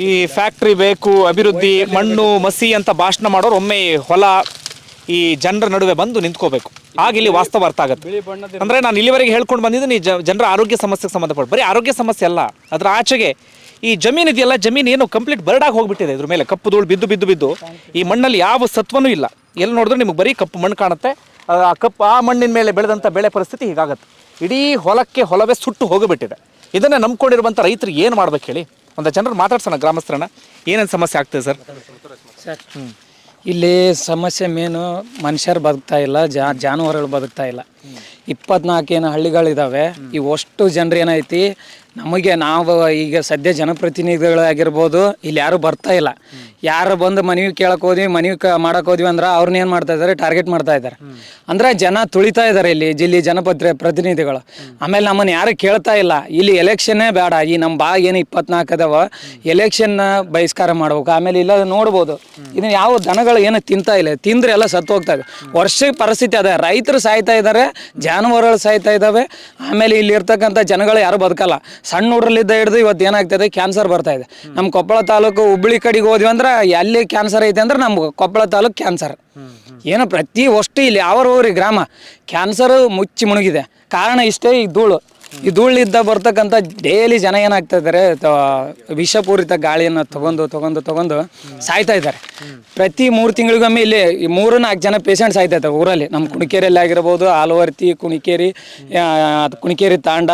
ಈ ಫ್ಯಾಕ್ಟ್ರಿ ಬೇಕು, ಅಭಿವೃದ್ಧಿ, ಮಣ್ಣು ಮಸಿ ಅಂತ ಭಾಷಣ ಮಾಡೋರು ಒಮ್ಮೆ ಹೊಲ ಈ ಜನರ ನಡುವೆ ಬಂದು ನಿಂತ್ಕೋಬೇಕು, ಆಗ ಇಲ್ಲಿ ವಾಸ್ತವ ಅರ್ಥ ಆಗುತ್ತೆ. ಅಂದರೆ ನಾನು ಇಲ್ಲಿವರೆಗೆ ಹೇಳ್ಕೊಂಡು ಬಂದಿದ್ದೀನಿ ಜನರ ಆರೋಗ್ಯ ಸಮಸ್ಯೆಗೆ ಸಂಬಂಧಪಟ್ಟ, ಬರೀ ಆರೋಗ್ಯ ಸಮಸ್ಯೆ ಅಲ್ಲ, ಅದರ ಆಚೆಗೆ ಈ ಜಮೀನು ಇದೆಯಲ್ಲ, ಜಮೀನು ಏನು ಕಂಪ್ಲೀಟ್ ಬರ್ಡಾಗಿ ಹೋಗ್ಬಿಟ್ಟಿದೆ. ಇದ್ರ ಮೇಲೆ ಕಪ್ಪು ಧೂಳು ಬಿದ್ದು ಬಿದ್ದು ಬಿದ್ದು ಈ ಮಣ್ಣಲ್ಲಿ ಯಾವ ಸತ್ವನೂ ಇಲ್ಲ. ಎಲ್ಲಿ ನೋಡಿದ್ರೆ ನಿಮಗೆ ಬರೀ ಕಪ್ಪು ಮಣ್ಣು ಕಾಣುತ್ತೆ. ಆ ಮಣ್ಣಿನ ಮೇಲೆ ಬೆಳೆದಂಥ ಬೆಳೆ ಪರಿಸ್ಥಿತಿ ಹೀಗಾಗತ್ತೆ. ಇಡೀ ಹೊಲವೇ ಸುಟ್ಟು ಹೋಗಿಬಿಟ್ಟಿದೆ. ಇದನ್ನು ನಂಬ್ಕೊಂಡಿರುವಂಥ ರೈತರು ಏನು ಮಾಡ್ಬೇಕು ಹೇಳಿ? ಒಂದು ಜನರು ಮಾತಾಡ್ಸೋಣ, ಗ್ರಾಮಸ್ಥರನ್ನ. ಏನೇನು ಸಮಸ್ಯೆ ಆಗ್ತದೆ ಸರ್? ಇಲ್ಲಿ ಸಮಸ್ಯೆ ಮೇನು ಮನುಷ್ಯರು ಬದುಕ್ತಾ ಇಲ್ಲ, ಜಾನುವಾರುಗಳು ಬದುಕ್ತಾ ಇಲ್ಲ. 24 ಏನು ಹಳ್ಳಿಗಳಿದ್ದಾವೆ. ಇವಷ್ಟು ಜನರು ಏನೈತಿ, ನಮಗೆ ನಾವು ಈಗ ಸದ್ಯ ಜನಪ್ರತಿನಿಧಿಗಳಾಗಿರ್ಬೋದು, ಇಲ್ಲಿ ಯಾರು ಬರ್ತಾ ಇಲ್ಲ. ಯಾರು ಬಂದು ಮನವಿ ಕೇಳಕ್ಕೆ ಹೋದ್ವಿ, ಮನವಿ ಮಾಡಕ್ಕೆ ಹೋದ್ವಿ ಅಂದ್ರೆ ಅವ್ರನ್ನ ಏನು ಮಾಡ್ತಾ ಇದ್ದಾರೆ, ಟಾರ್ಗೆಟ್ ಮಾಡ್ತಾ ಇದ್ದಾರೆ. ಅಂದರೆ ಜನ ತುಳಿತಾ ಇದ್ದಾರೆ ಇಲ್ಲಿ ಪ್ರತಿನಿಧಿಗಳು. ಆಮೇಲೆ ನಮ್ಮನ್ನು ಯಾರು ಕೇಳ್ತಾ ಇಲ್ಲ. ಇಲ್ಲಿ ಎಲೆಕ್ಷನ್ನೇ ಬೇಡ, ಈ ನಮ್ಮ ಏನು 24 ಅದಾವ, ಎಲೆಕ್ಷನ್ನ ಬಹಿಷ್ಕಾರ ಮಾಡ್ಬೇಕು. ಆಮೇಲೆ ಇಲ್ಲ ನೋಡ್ಬೋದು, ಇದನ್ನ ಯಾವ ದನಗಳು ಏನು ತಿಂತಾ ಇಲ್ಲ, ತಿಂದ್ರೆ ಎಲ್ಲ ಸತ್ತು ಹೋಗ್ತಾ ಇದೆ. ವರ್ಷಕ್ಕೆ ಪರಿಸ್ಥಿತಿ ಅದ, ರೈತರು ಸಾಯ್ತಾ ಇದ್ದಾರೆ, ಜಾನುವಾರುಗಳು ಸಾಯ್ತಾ ಇದ್ದಾವೆ. ಆಮೇಲೆ ಇಲ್ಲಿ ಇರ್ತಕ್ಕಂಥ ಜನಗಳು ಯಾರು ಬದುಕಲ್ಲ. ಸಣ್ಣ ಹುಡ್ರಲ್ಲಿದ್ದ ಹಿಡಿದು ಇವತ್ತು ಏನಾಗ್ತದೆ, ಕ್ಯಾನ್ಸರ್ ಬರ್ತಾ ಇದೆ. ನಮ್ಮ ಕೊಪ್ಪಳ ತಾಲೂಕು ಹುಬ್ಬಳ್ಳಿ ಕಡೆಗೆ ಹೋದ್ವಿ ಅಂದ್ರೆ ಎಲ್ಲಿ ಕ್ಯಾನ್ಸರ್ ಐತೆ ಅಂದ್ರೆ ನಮ್ಮ ಕೊಪ್ಪಳ ತಾಲೂಕು ಕ್ಯಾನ್ಸರ್. ಏನೋ ಪ್ರತಿ ಅಷ್ಟು ಇಲ್ಲಿ ಅವ್ರಿ ಗ್ರಾಮ ಕ್ಯಾನ್ಸರ್ ಮುಚ್ಚಿ ಮುಳುಗಿದೆ. ಕಾರಣ ಇಷ್ಟೇ, ಈ ಧೂಳು. ಈ ಧೂಳಿದ್ದ ಬರ್ತಕ್ಕಂಥ ಡೈಲಿ ಜನ ಏನಾಗ್ತಾ ಇದ್ದಾರೆ, ವಿಷಪೂರಿತ ಗಾಳಿಯನ್ನು ತಗೊಂಡು ಸಾಯ್ತಾ ಇದ್ದಾರೆ. ಪ್ರತಿ 3 ತಿಂಗಳಿಗೊಮ್ಮೆ ಇಲ್ಲಿ 3-4 ಜನ ಪೇಷಂಟ್ ಸಾಯ್ತಾ ಇದ್ದಾರೆ ಊರಲ್ಲಿ. ನಮ್ಮ ಕುಣಿಕೇರಿಯಲ್ಲಿ ಆಗಿರ್ಬೋದು, ಆಲವರ್ತಿ, ಕುಣಿಕೇರಿ ತಾಂಡ,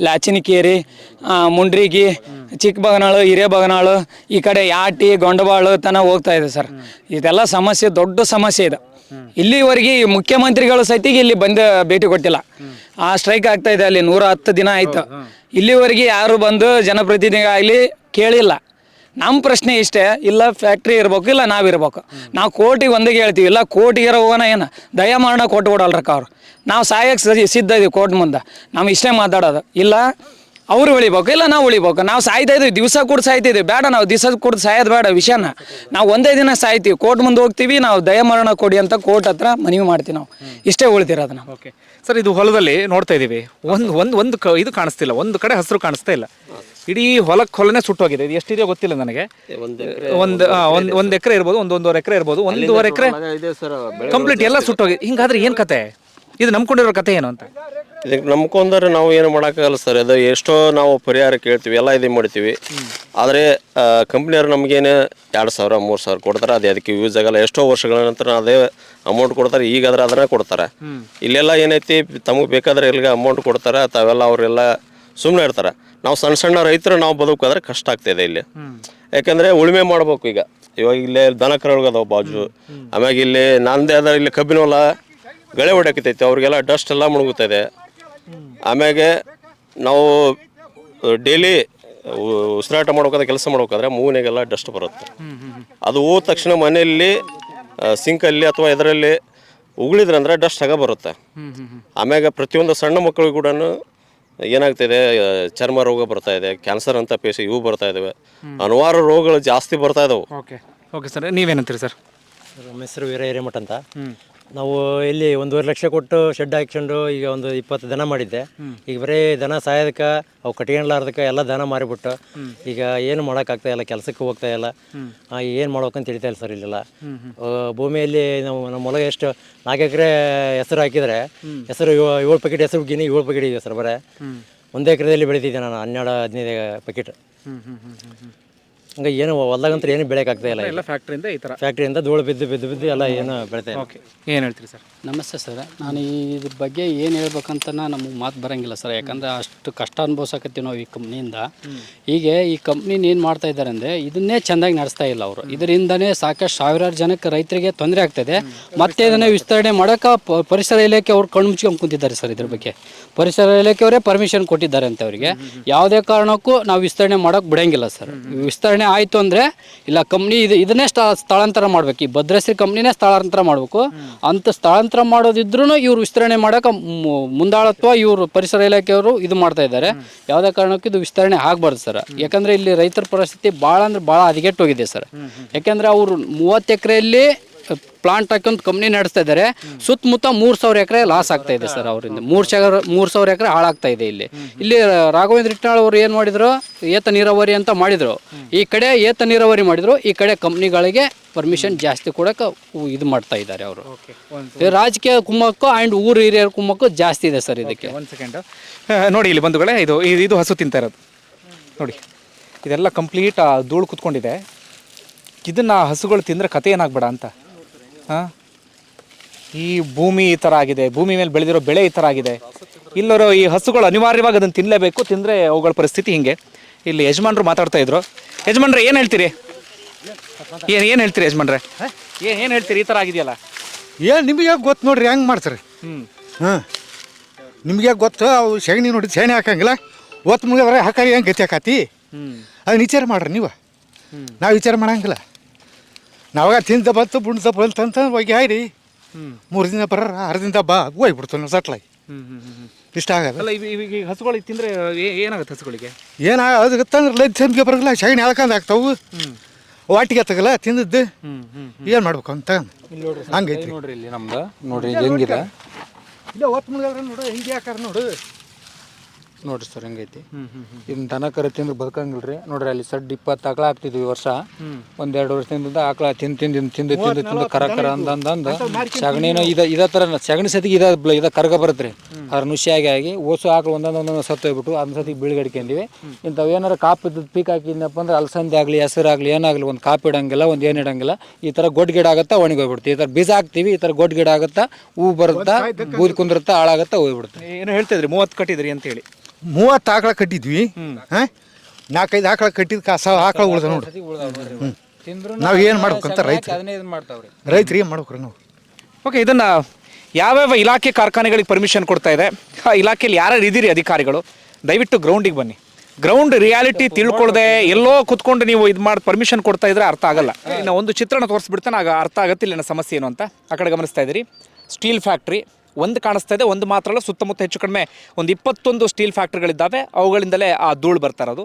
ಲಾಚಿನಕೇರಿ, ಮುಂಡ್ರಿಗಿ, ಚಿಕ್ಕಬಗನಾಳು, ಹಿರೇಬಗನಾಳು, ಈ ಕಡೆ ಯಾಟಿ, ಗೊಂಡಬಾಳು ತನ ಹೋಗ್ತಾ ಇದೆ ಸರ್. ಇದೆಲ್ಲ ಸಮಸ್ಯೆ, ದೊಡ್ಡ ಸಮಸ್ಯೆ ಇದೆ. ಇಲ್ಲಿವರೆಗೆ ಮುಖ್ಯಮಂತ್ರಿಗಳು ಸಹಿತಿಗೆ ಇಲ್ಲಿ ಬಂದು ಭೇಟಿ ಕೊಟ್ಟಿಲ್ಲ. ಆ ಸ್ಟ್ರೈಕ್ ಆಗ್ತಾ ಇದೆ ಅಲ್ಲಿ 110 ದಿನ ಆಯ್ತು. ಇಲ್ಲಿವರೆಗೆ ಯಾರು ಬಂದು ಜನಪ್ರತಿನಿಧಿಗಾಗಲಿ ಕೇಳಿಲ್ಲ. ನಮ್ಮ ಪ್ರಶ್ನೆ ಇಷ್ಟೇ, ಇಲ್ಲ ಫ್ಯಾಕ್ಟ್ರಿ ಇರ್ಬೇಕು, ಇಲ್ಲ ನಾವಿರ್ಬೇಕು. ನಾವು ಕೋರ್ಟಿಗೆ ಒಂದೇ ಹೇಳ್ತೀವಿ, ಇಲ್ಲ ಕೋರ್ಟಿಗೆ ಹೋಗೋಣ, ಏನು ದಯಮಾರಣ ಕೊಟ್ಟು ಕೊಡಲ್ರಕ್ಕ ಅವ್ರು. ನಾವು ಸಾಯಕ್ಕೆ ಸಿದ್ಧ ಇದೀವಿ ಕೋರ್ಟ್ ಮುಂದೆ. ನಾವು ಇಷ್ಟೇ ಮಾತಾಡೋದು, ಇಲ್ಲ ಅವ್ರು ಉಳಿಬೇಕು, ಇಲ್ಲ ನಾವು ಉಳಿಬೇಕು. ನಾವು ಸಾಯ್ತಾ ಇದ್ವಿ, ದಿವಸ ಕೂಡ ಸಾಯ್ತಿದ್ವಿ, ಬೇಡ ನಾವು ದಿವಸ ಕೂಡ ಸಾಯೋದು ಬೇಡ ವಿಷಯನ. ನಾವು ಒಂದೇ ದಿನ ಸಾಯ್ತೀವಿ, ಕೋರ್ಟ್ ಮುಂದೆ ಹೋಗ್ತೀವಿ, ನಾವು ದಯಮರಣ ಕೊಡಿ ಅಂತ ಕೋರ್ಟ್ ಹತ್ರ ಮನವಿ ಮಾಡ್ತೀವಿ. ನಾವು ಇಷ್ಟೇ ಉಳಿತಿರೋದು ನಾವು. ಓಕೆ ಸರ್, ಇದು ಹೊಲದಲ್ಲಿ ನೋಡ್ತಾ ಇದ್ದೀವಿ, ಇದು ಕಾಣಿಸ್ತಿಲ್ಲ, ಒಂದು ಕಡೆ ಹಸಿರು ಕಾಣಿಸ್ತಾ ಇಲ್ಲ. ಇಡೀ ಹೊಲನೇ ಸುಟ್ಟೋಗಿದೆ. ಇದು ಎಷ್ಟಿದೆಯೋ ಗೊತ್ತಿಲ್ಲ ನನಗೆ. ಒಂದು ಎಕರೆ ಇರ್ಬೋದು, 1.5 ಎಕರೆ ಇರ್ಬೋದು, 1.5 ಎಕರೆ ಕಂಪ್ಲೀಟ್ ಎಲ್ಲ ಸುಟ್ಟೋಗಿದೆ. ಹಿಂಗಾದ್ರೆ ಏನು ಕತೆ? ಇದು ನಂಬ್ಕೊಂಡಿರೋ ಕತೆ ಏನು ಅಂತ? ಇದಕ್ಕೆ ನಂಬ್ಕೊಂಡ್ರೆ ನಾವು ಏನು ಮಾಡೋಕ್ಕಾಗಲ್ಲ ಸರ್. ಅದು ಎಷ್ಟೋ ನಾವು ಪರಿಹಾರ ಕೇಳ್ತೀವಿ, ಎಲ್ಲ ಇದು ಮಾಡ್ತೀವಿ. ಆದರೆ ಕಂಪ್ನಿಯವ್ರು ನಮಗೇನು 2,000 3,000 ಕೊಡ್ತಾರೆ. ಅದು ಅದಕ್ಕೆ ಯೂಸ್ ಆಗಲ್ಲ. ಎಷ್ಟೋ ವರ್ಷಗಳ ನಂತರ ಅದೇ ಅಮೌಂಟ್ ಕೊಡ್ತಾರೆ. ಈಗಾದ್ರೆ ಅದನ್ನೇ ಕೊಡ್ತಾರೆ. ಇಲ್ಲೆಲ್ಲ ಏನೈತಿ, ತಮಗೆ ಬೇಕಾದ್ರೆ ಎಲ್ಲಿಗೆ ಅಮೌಂಟ್ ಕೊಡ್ತಾರೆ, ತಾವೆಲ್ಲ ಅವರೆಲ್ಲ ಸುಮ್ಮನೆ ಇರ್ತಾರೆ. ನಾವು ಸಣ್ಣ ರೈತರು ನಾವು ಬದುಕಾದ್ರೆ ಕಷ್ಟ ಆಗ್ತಾಯಿದೆ ಇಲ್ಲಿ. ಯಾಕಂದರೆ ಉಳುಮೆ ಮಾಡ್ಬೇಕು. ಇವಾಗ ಇಲ್ಲೇ ದನ ಕರುಗಳದಾವ ಬಾಜು. ಆಮ್ಯಾಗ ಇಲ್ಲಿ ನಂದೇ ಅದ, ಇಲ್ಲಿ ಕಬ್ಬಿನ ಹೊಲ ಗಳೆ ಹೊಡಕತೈತಿ, ಅವ್ರಿಗೆಲ್ಲ ಡಸ್ಟ್ ಎಲ್ಲ ಮುಳುಗುತ್ತದೆ. ಆಮ್ಯಾಗೆ ನಾವು ಡೈಲಿ ಉಸಿರಾಟ ಮಾಡ್ಬೇಕಾದ್ರೆ, ಕೆಲಸ ಮಾಡ್ಬೇಕಾದ್ರೆ ಮೂನೆಗೆಲ್ಲ ಡಸ್ಟ್ ಬರುತ್ತೆ. ಅದು ಹೋದ ತಕ್ಷಣ ಮನೆಯಲ್ಲಿ ಸಿಂಕಲ್ಲಿ ಅಥವಾ ಇದರಲ್ಲಿ ಉಗುಳಿದ್ರಂದ್ರೆ ಡಸ್ಟ್ ಆಗ ಬರುತ್ತೆ. ಆಮ್ಯಾಗ ಪ್ರತಿಯೊಂದು ಸಣ್ಣ ಮಕ್ಕಳಿಗೂ ಕೂಡ ಏನಾಗ್ತಿದೆ, ಚರ್ಮ ರೋಗ ಬರ್ತಾ ಇದೆ, ಕ್ಯಾನ್ಸರ್ ಅಂತ ಇವು ಬರ್ತಾ ಇದಾವೆ, ಹಲವಾರು ರೋಗಗಳು ಜಾಸ್ತಿ ಬರ್ತಾ ಇದಾವೆ. ಓಕೆ ಸರ್, ನೀವೇನಂತೀರಿ ಸರ್? ನಮ್ಮ ಹೆಸರು ವೀರ ಹಿರೇಮಠ ಅಂತ. ನಾವು ಇಲ್ಲಿ 1.5 ಲಕ್ಷ ಕೊಟ್ಟು ಶೆಡ್ ಹಾಕ್ಕೊಂಡು ಈಗ ಒಂದು 20 ದನ ಮಾಡಿದ್ದೆ. ಈಗ ಬರೀ ದನ ಸಾಯೋದಕ್ಕೆ, ಅವು ಕಟ್ಕೊಂಡ್ಲಾರ್ದಕ್ಕೆ ಎಲ್ಲ ದನ ಮಾರಿಬಿಟ್ಟು ಈಗ ಏನು ಮಾಡೋಕ್ಕಾಗ್ತಾ ಇಲ್ಲ, ಕೆಲಸಕ್ಕೆ ಹೋಗ್ತಾ ಇಲ್ಲ. ಏನು ಮಾಡ್ಬೇಕಂತ ತಿಳಿತಾ ಇಲ್ಲ ಸರ್. ಇಲ್ಲೆಲ್ಲ ಭೂಮಿಯಲ್ಲಿ ನಾವು ನಮ್ಮ ಹೊಲ ಎಷ್ಟು 4 ಎಕರೆ ಹೆಸರು ಹಾಕಿದರೆ, ಹೆಸರು 7 ಪ್ಯಾಕೆಟ್ ಹೆಸರು ಗಿನಿ 7 ಪ್ಯಾಕೆಟ್ ಇದೆ ಸರ್. ಬರೀ 1 ಎಕರೆದಲ್ಲಿ ಬೆಳೀತಿದ್ದೆ ನಾನು 12-15 ಪ್ಯಾಕೆಟ್. ಹಂಗೆ ಏನು ಹೊಲ್ದಾಗಂತ ಏನು ಬೆಳೆಯೋಕ್ಕಾಗ್ತಾ ಇಲ್ಲ. ಎಲ್ಲ ಫ್ಯಾಕ್ಟ್ರಿಯಿಂದ ಈ ಥರ ಫ್ಯಾಕ್ಟ್ರಿಯಿಂದ ಧೂಳು ಬಿದ್ದು ಎಲ್ಲ ಏನು ಬೆಳಿತಾ ಇಲ್ಲ. ಓಕೆ, ಏನು ಹೇಳ್ತೀರಿ ಸರ್? ನಮಸ್ತೆ ಸರ್. ನಾನು ಇದ್ರ ಬಗ್ಗೆ ಏನು ಹೇಳ್ಬೇಕಂತ ನಮಗೆ ಮಾತು ಬರೋಂಗಿಲ್ಲ ಸರ್. ಯಾಕಂದರೆ ಅಷ್ಟು ಕಷ್ಟ ಅನುಭವಿಸಕತ್ತೀವಿ ನಾವು ಈ ಕಂಪ್ನಿಯಿಂದ. ಹೀಗೆ ಈ ಕಂಪ್ನಿನ ಏನು ಮಾಡ್ತಾ ಇದ್ದಾರೆ ಅಂದರೆ, ಇದನ್ನೇ ಚೆಂದಾಗಿ ನಡೆಸ್ತಾ ಇಲ್ಲ ಅವರು. ಇದರಿಂದನೇ ಸಾಕಷ್ಟು ಸಾವಿರಾರು ಜನಕ್ಕೆ ರೈತರಿಗೆ ತೊಂದರೆ ಆಗ್ತಾಯಿದೆ. ಮತ್ತೆ ಇದನ್ನೇ ವಿಸ್ತರಣೆ ಮಾಡೋಕೆ ಪರಿಸರ ಇಲಾಖೆ ಅವ್ರು ಕಣ್ಣು ಮುಚ್ಕೊಂಡು ಕುಂತಿದ್ದಾರೆ ಸರ್. ಇದ್ರ ಬಗ್ಗೆ ಪರಿಸರ ಇಲಾಖೆಯವರೇ ಪರ್ಮಿಷನ್ ಕೊಟ್ಟಿದ್ದಾರೆ ಅಂತ ಅವರಿಗೆ. ಯಾವುದೇ ಕಾರಣಕ್ಕೂ ನಾವು ವಿಸ್ತರಣೆ ಮಾಡೋಕೆ ಬಿಡೋಂಗಿಲ್ಲ ಸರ್. ವಿಸ್ತರಣೆ ಆಯಿತು ಅಂದರೆ ಇಲ್ಲ ಕಂಪ್ನಿ ಇದನ್ನೇ ಸ್ಥಳಾಂತರ ಮಾಡಬೇಕು, ಈ ಭದ್ರಶ್ರೀ ಕಂಪ್ನಿನೇ ಸ್ಥಳಾಂತರ ಮಾಡಬೇಕು. ಅಂತ ಸ್ಥಳಾಂತರ ಮಾಡೋದಿದ್ರೂ ಇವ್ರು ವಿಸ್ತರಣೆ ಮಾಡೋಕೆ ಮುಂದಾಳತ್ವ ಇವರು ಪರಿಸರ ಇಲಾಖೆಯವರು ಇದು ಮಾಡ್ತಾ ಇದ್ದಾರೆ. ಯಾವುದೇ ಕಾರಣಕ್ಕೂ ಇದು ವಿಸ್ತರಣೆ ಆಗಬಾರ್ದು ಸರ್. ಯಾಕಂದರೆ ಇಲ್ಲಿ ರೈತರ ಪರಿಸ್ಥಿತಿ ಭಾಳ ಅಂದ್ರೆ ಭಾಳ ಹದಗೆಟ್ಟೋಗಿದೆ ಸರ್. ಯಾಕೆಂದರೆ ಅವರು 30 ಎಕರೆಯಲ್ಲಿ ಪ್ಲಾಂಟ್ ಹಾಕೊಂಡು ಕಂಪ್ನಿ ನಡೆಸ್ತಾ ಇದ್ದಾರೆ. ಸುತ್ತಮುತ್ತ 3,000 ಎಕರೆ ಲಾಸ್ ಆಗ್ತಾ ಇದೆ ಸರ್ ಅವರಿಂದ. 3,000 ಎಕರೆ ಹಾಳಾಗ್ತಾ ಇದೆ. ಇಲ್ಲಿ ರಾಘವೇಂದ್ರ ಇಟ್ನಾಳ್ ಅವರು ಏನು ಮಾಡಿದ್ರು, ಏತ ನೀರಾವರಿ ಅಂತ ಮಾಡಿದ್ರು. ಈ ಕಡೆ ಏತ ನೀರಾವರಿ ಮಾಡಿದ್ರು, ಈ ಕಡೆ ಕಂಪ್ನಿಗಳಿಗೆ ಪರ್ಮಿಷನ್ ಜಾಸ್ತಿ ಕೊಡೋಕೆ ಇದು ಮಾಡ್ತಾ ಇದ್ದಾರೆ ಅವರು. ರಾಜಕೀಯ ಕುಮ್ಮಕ್ಕು ಆ್ಯಂಡ್ ಊರು ಹಿರಿಯರ ಕುಮ್ಮಕ್ಕು ಜಾಸ್ತಿ ಇದೆ ಸರ್ ಇದಕ್ಕೆ. ಒಂದು ಸೆಕೆಂಡು ನೋಡಿ ಇಲ್ಲಿ ಬಂಧುಗಳೇ, ಇದು ಹಸು ತಿಂತಾ ಇರೋದು ನೋಡಿ. ಇದೆಲ್ಲ ಕಂಪ್ಲೀಟ್ ಧೂಳು ಕುತ್ಕೊಂಡಿದೆ. ಇದನ್ನು ಹಸುಗಳು ತಿಂದರೆ ಕತೆ ಏನಾಗ್ಬೇಡ ಅಂತ. ಹಾಂ, ಈ ಭೂಮಿ ಈ ಥರ ಆಗಿದೆ, ಭೂಮಿ ಮೇಲೆ ಬೆಳೆದಿರೋ ಬೆಳೆ ಈ ಥರ ಆಗಿದೆ. ಇಲ್ಲರೂ ಈ ಹಸುಗಳು ಅನಿವಾರ್ಯವಾಗಿ ಅದನ್ನು ತಿನ್ನಲೇಬೇಕು, ತಿಂದರೆ ಅವುಗಳ ಪರಿಸ್ಥಿತಿ ಹಿಂಗೆ. ಇಲ್ಲಿ ಯಜಮಾನ್ರು ಮಾತಾಡ್ತಾ ಇದ್ರು. ಯಜಮಾನ್ರೆ ಏನು ಹೇಳ್ತೀರಿ? ಏನು ಹೇಳ್ತೀರಿ ಯಜಮಾನ್ರೆ? ಏನು ಹೇಳ್ತೀರಿ? ಈ ಥರ ಆಗಿದೆಯಲ್ಲ, ಏನು ನಿಮಗೆ ಗೊತ್ತು ನೋಡ್ರಿ ಹೆಂಗೆ ಮಾಡ್ತಾರೆ. ಹಾಂ, ನಿಮಗೆ ಗೊತ್ತು. ಅವು ಸೆಗಣಿ ನೋಡಿ ಸೆಗಣಿ ಹಾಕಂಗಿಲ್ಲ, ಒತ್ತು ಮುಗಿದ್ರೆ ಹಾಕಾರಿ ಹೆಂಗೆ ಗತಿ ಹಾಕತಿ. ಅದನ್ನ ವಿಚಾರ ಮಾಡ್ರಿ ನೀವು. ನಾವು ವಿಚಾರ ಮಾಡಂಗಿಲ್ಲ. ನಾವಾಗ ತಿಂದ ಬಂತು ಬುಣ್ಸ ಬಂತಂತ ಹೋಗಿ ಹಾಯ್ರಿ 3 ದಿನ ಬರ 6 ದಿನ ಬಾ ಹೋಗ್ಬಿಡ್ತು ನಾವು ಸಟ್ಲಾಗಿ. ಇಷ್ಟ ಆಗಲ್ಲ. ಅಲ್ಲ ಈಗ ಹಸುಗಳಿಗೆ ತಿಂದರೆ ಏನಾಗುತ್ತೆ? ಹಸುಗಳಿಗೆ ಅದಕ್ಕೆ ಲೈನ್ಗೆ ಬರೋಲ್ಲ, ಸಗಣಿ ಎಳ್ಕೊಂಡು ಆಗ್ತಾವು, ವಾಟಿಗೆ ತಗಲ್ಲ ತಿಂದದ್ದು. ಏನು ಮಾಡ್ಬೇಕು ಅಂತ ಹಂಗೈತಿ ನೋಡ್ರಿ. ಇಲ್ಲಿ ನಮ್ದು ನೋಡ್ರಿ ಹೆಂಗಿದೆ, ಇಲ್ಲ ಒತ್ತು ಮುಗಿದ್ರೆ ನೋಡು ಹಿಂಗೆ ಯಾಕಾರ ನೋಡು. ನೋಡ್ರಿ ಸರ್ ಹೆಂಗೈತಿ. ಇನ್ನು ದನ ಕರೆ ತಿಂದ್ರೆ ಬದುಕಂಗಿಲ್ರಿ. ನೋಡ್ರಿ ಅಲ್ಲಿ ಸಡ್ 20 ಆಕಳ ಹಾಕ್ತಿದ್ವಿ ಈ ವರ್ಷ. 1-2 ವರ್ಷದಿಂದ ಆಕಳ ತಿಂದು ಕರ ಅಂದಂದು ಸಗಣಿನೂ ಇದೇ ಥರ ಸಗಣಿ ಸತಿಗೆ ಇದ ಕರ್ಗ ಬರುತ್ತೆ ರೀ. ಅದ್ರ ನುಷ್ಯಾಗಿ ಆಗಿ ಓಸು ಆಕಳು ಒಂದೊಂದು ಸತ್ತು ಹೋಗ್ಬಿಟ್ಟು ಅದನ್ನ ಸತಿಗೆ ಬೀಳ್ಗಡ್ಕೊಂಡಿವಿ. ಇಂಥವು ಏನಾರು ಕಾಪು ಪೀಕ್ ಹಾಕಿದ್ನಪ್ಪ ಅಂದ್ರೆ ಅಲಸಂದೆ ಆಗಲಿ ಹೆಸರಾಗಲಿ ಏನಾಗಲಿ ಒಂದು ಕಾಪು ಇಡಂಗಿಲ್ಲ, ಒಂದು ಏನು ಇಡಂಗಿಲ್ಲ. ಈ ಥರ ಗೊಡ್ಡ ಗಿಡ ಆಗುತ್ತಾ ಒಣಗೋಗ್ಬಿಡ್ತೀವಿ. ಈ ಥರ ಬೀಜ ಹಾಕ್ತೀವಿ, ಈ ಥರ ಗೊಡ್ಡ ಗಿಡ ಆಗುತ್ತಾ, ಹೂ ಬರುತ್ತಾ, ಬೂದಿ ಕುಂದಿರುತ್ತಾ, ಹಾಳಾಗುತ್ತಾ, ಹೋಗ್ಬಿಡುತ್ತೆ. ಏನು ಹೇಳ್ತಿದ್ರಿ? 30 ಕಟ್ಟಿದ್ರಿ ಅಂತೇಳಿ. 30 ಆಕಳ ಕಟ್ಟಿದ್ವಿ. ಹಾಂ, 4-5 ಆಕಳ ಕಟ್ಟಿದ ಕಾಸ ಆಕಳ ಉಳ್ದ ನೋಡ್ರಿ. ನಾವು ಏನು ಮಾಡ್ಬೇಕಂತ ರೈತರು ಏನು ಮಾಡ್ಬೇಕ್ರಿ ನಾವು? ಓಕೆ, ಇದನ್ನು ಯಾವ್ಯಾವ ಇಲಾಖೆ ಕಾರ್ಖಾನೆಗಳಿಗೆ ಪರ್ಮಿಷನ್ ಕೊಡ್ತಾ ಇದೆ, ಆ ಇಲಾಖೆಯಲ್ಲಿ ಯಾರ್ಯಾರು ಇದ್ದೀರಿ ಅಧಿಕಾರಿಗಳು, ದಯವಿಟ್ಟು ಗ್ರೌಂಡಿಗೆ ಬನ್ನಿ. ಗ್ರೌಂಡ್ ರಿಯಾಲಿಟಿ ತಿಳ್ಕೊಳ್ದೆ ಎಲ್ಲೋ ಕುತ್ಕೊಂಡು ನೀವು ಇದು ಮಾಡಿ ಪರ್ಮಿಷನ್ ಕೊಡ್ತಾ ಇದ್ರೆ ಅರ್ಥ ಆಗಲ್ಲ. ಇನ್ನು ಒಂದು ಚಿತ್ರಣ ತೋರಿಸ್ಬಿಡ್ತಾನೆ, ಆಗ ಅರ್ಥ ಆಗುತ್ತೆ ಇಲ್ಲಿನ ಸಮಸ್ಯೆ ಏನು ಅಂತ. ಆ ಕಡೆ ಗಮನಿಸ್ತಾ ಇದ್ದೀರಿ, ಸ್ಟೀಲ್ ಫ್ಯಾಕ್ಟ್ರಿ ಒಂದು ಕಾಣಿಸ್ತಾ ಇದೆ. ಒಂದು ಮಾತ್ರ ಅಲ್ಲ, ಸುತ್ತಮುತ್ತ ಹೆಚ್ಚು ಕಡಿಮೆ ಒಂದು 21 ಸ್ಟೀಲ್ ಫ್ಯಾಕ್ಟ್ರಿಗಳಿದ್ದಾವೆ. ಅವುಗಳಿಂದಲೇ ಆ ಧೂಳು ಬರ್ತಾ ಇರೋದು.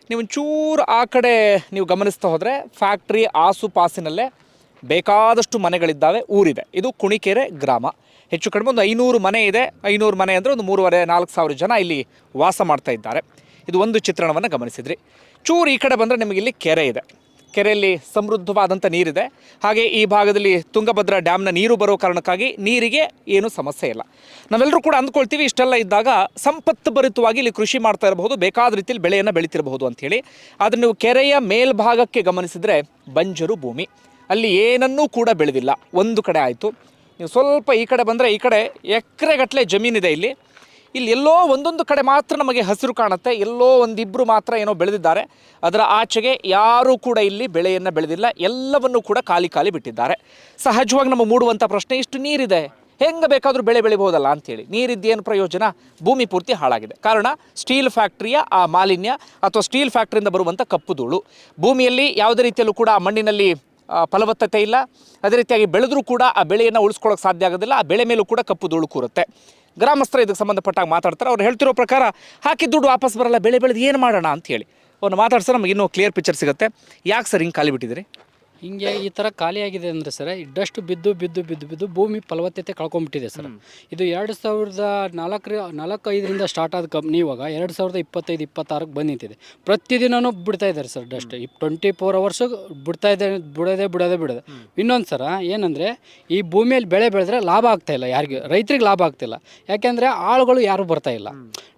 ನೀವು ಒಂಚೂರು ಆ ಕಡೆ ನೀವು ಗಮನಿಸ್ತಾ ಹೋದರೆ ಫ್ಯಾಕ್ಟ್ರಿ ಆಸುಪಾಸಿನಲ್ಲೇ ಬೇಕಾದಷ್ಟು ಮನೆಗಳಿದ್ದಾವೆ, ಊರಿದೆ. ಇದು ಕುಣಿಕೆರೆ ಗ್ರಾಮ. ಹೆಚ್ಚು ಕಡಿಮೆ ಒಂದು 500 ಮನೆ ಇದೆ. 500 ಮನೆ ಅಂದರೆ ಒಂದು 3,500-4 ಸಾವಿರ ಜನ ಇಲ್ಲಿ ವಾಸ ಮಾಡ್ತಾ ಇದ್ದಾರೆ. ಇದು ಒಂದು ಚಿತ್ರಣವನ್ನು ಗಮನಿಸಿದ್ರಿ. ಚೂರು ಈ ಕಡೆ ಬಂದರೆ ನಿಮಗೆ ಇಲ್ಲಿ ಕೆರೆ ಇದೆ. ಕೆರೆಯಲ್ಲಿ ಸಮೃದ್ಧವಾದಂಥ ನೀರಿದೆ. ಹಾಗೆ ಈ ಭಾಗದಲ್ಲಿ ತುಂಗಭದ್ರಾ ಡ್ಯಾಮ್ನ ನೀರು ಬರೋ ಕಾರಣಕ್ಕಾಗಿ ನೀರಿಗೆ ಏನೂ ಸಮಸ್ಯೆ ಇಲ್ಲ. ನಾವೆಲ್ಲರೂ ಕೂಡ ಅಂದ್ಕೊಳ್ತೀವಿ ಇಷ್ಟೆಲ್ಲ ಇದ್ದಾಗ ಸಂಪತ್ತು ಭರಿತವಾಗಿ ಇಲ್ಲಿ ಕೃಷಿ ಮಾಡ್ತಾ ಇರಬಹುದು, ಬೇಕಾದ ರೀತಿಯಲ್ಲಿ ಬೆಳೆಯನ್ನು ಬೆಳೀತಿರಬಹುದು ಅಂಥೇಳಿ. ಆದರೆ ನೀವು ಕೆರೆಯ ಮೇಲ್ಭಾಗಕ್ಕೆ ಗಮನಿಸಿದರೆ ಬಂಜರು ಭೂಮಿ, ಅಲ್ಲಿ ಏನನ್ನೂ ಕೂಡ ಬೆಳೆದಿಲ್ಲ. ಒಂದು ಕಡೆ ಆಯಿತು. ನೀವು ಸ್ವಲ್ಪ ಈ ಕಡೆ ಬಂದರೆ ಈ ಕಡೆ ಎಕರೆಗಟ್ಟಲೆ ಜಮೀನಿದೆ. ಇಲ್ಲಿ ಎಲ್ಲೋ ಒಂದೊಂದು ಕಡೆ ಮಾತ್ರ ನಮಗೆ ಹಸಿರು ಕಾಣುತ್ತೆ. ಎಲ್ಲೋ ಒಂದಿಬ್ಬರು ಮಾತ್ರ ಏನೋ ಬೆಳೆದಿದ್ದಾರೆ. ಅದರ ಆಚೆಗೆ ಯಾರೂ ಕೂಡ ಇಲ್ಲಿ ಬೆಳೆಯನ್ನು ಬೆಳೆದಿಲ್ಲ. ಎಲ್ಲವನ್ನೂ ಕೂಡ ಖಾಲಿ ಬಿಟ್ಟಿದ್ದಾರೆ. ಸಹಜವಾಗಿ ನಮ್ಮ ಮೂಡುವಂಥ ಪ್ರಶ್ನೆ, ಇಷ್ಟು ನೀರಿದೆ, ಹೆಂಗೆ ಬೇಕಾದರೂ ಬೆಳೆ ಬೆಳಿಬೋದಲ್ಲ ಅಂಥೇಳಿ. ನೀರಿದ್ದೇನು ಪ್ರಯೋಜನ? ಭೂಮಿ ಪೂರ್ತಿ ಹಾಳಾಗಿದೆ. ಕಾರಣ ಸ್ಟೀಲ್ ಫ್ಯಾಕ್ಟ್ರಿಯ ಆ ಮಾಲಿನ್ಯ ಅಥವಾ ಸ್ಟೀಲ್ ಫ್ಯಾಕ್ಟ್ರಿಯಿಂದ ಬರುವಂಥ ಕಪ್ಪು ಧೂಳು. ಭೂಮಿಯಲ್ಲಿ ಯಾವುದೇ ರೀತಿಯಲ್ಲೂ ಕೂಡ ಮಣ್ಣಿನಲ್ಲಿ ಫಲವತ್ತತೆ ಇಲ್ಲ. ಅದೇ ರೀತಿಯಾಗಿ ಬೆಳೆದರೂ ಕೂಡ ಆ ಬೆಳೆಯನ್ನು ಉಳಿಸ್ಕೊಳ್ಳೋಕೆ ಸಾಧ್ಯ ಆಗೋದಿಲ್ಲ. ಆ ಬೆಳೆ ಮೇಲೂ ಕೂಡ ಕಪ್ಪು ಧೂಳು ಕೂರುತ್ತೆ. ಗ್ರಾಮಸ್ಥರು ಇದಕ್ಕೆ ಸಂಬಂಧಪಟ್ಟಾಗ ಮಾತಾಡ್ತಾರೆ. ಅವ್ರು ಹೇಳ್ತಿರೋ ಪ್ರಕಾರ ಹಾಕಿ ದುಡ್ಡು ವಾಪಸ್ ಬರಲ್ಲ, ಬೆಳೆ ಬೆಳೆದು ಏನು ಮಾಡೋಣ ಅಂಥೇಳಿ ಅವ್ನು ಮಾತಾಡ್ಸೋ ನಮಗೆ ಇನ್ನೂ ಕ್ಲಿಯರ್ ಪಿಕ್ಚರ್ ಸಿಗುತ್ತೆ. ಯಾಕೆ ಸರ್ ಹಿಂಗೆ ಖಾಲಿ ಬಿಟ್ಟಿದ್ದೀರಿ? ಹಿಂಗೆ ಈ ಥರ ಖಾಲಿಯಾಗಿದೆ ಅಂದರೆ ಸರ್, ಡಸ್ಟ್ ಬಿದ್ದು ಭೂಮಿ ಫಲವತ್ತತೆ ಕಳ್ಕೊಂಡ್ಬಿಟ್ಟಿದೆ ಸರ್. ಇದು 2004-5ರಿಂದ ಸ್ಟಾರ್ಟ್ ಆದ ಕಂಪ್ನಿ ಇವಾಗ 2025-26ಕ್ಕೆ ಬಂದು ನಿಂತಿದೆ. ಪ್ರತಿದಿನವೂ ಬಿಡ್ತಾ ಇದ್ದಾರೆ ಸರ್ ಡಸ್ಟ್. 24 ಅವರ್ಸು ಬಿಡೋದೇ. ಇನ್ನೊಂದು ಸರ ಏನಂದರೆ, ಈ ಭೂಮಿಯಲ್ಲಿ ಬೆಳೆ ಬೆಳೆದ್ರೆ ಲಾಭ ಆಗ್ತಾಯಿಲ್ಲ ಯಾರಿಗೂ, ರೈತರಿಗೆ ಲಾಭ ಆಗ್ತಾಯಿಲ್ಲ. ಯಾಕೆಂದರೆ ಆಳುಗಳು ಯಾರೂ ಬರ್ತಾಯಿಲ್ಲ.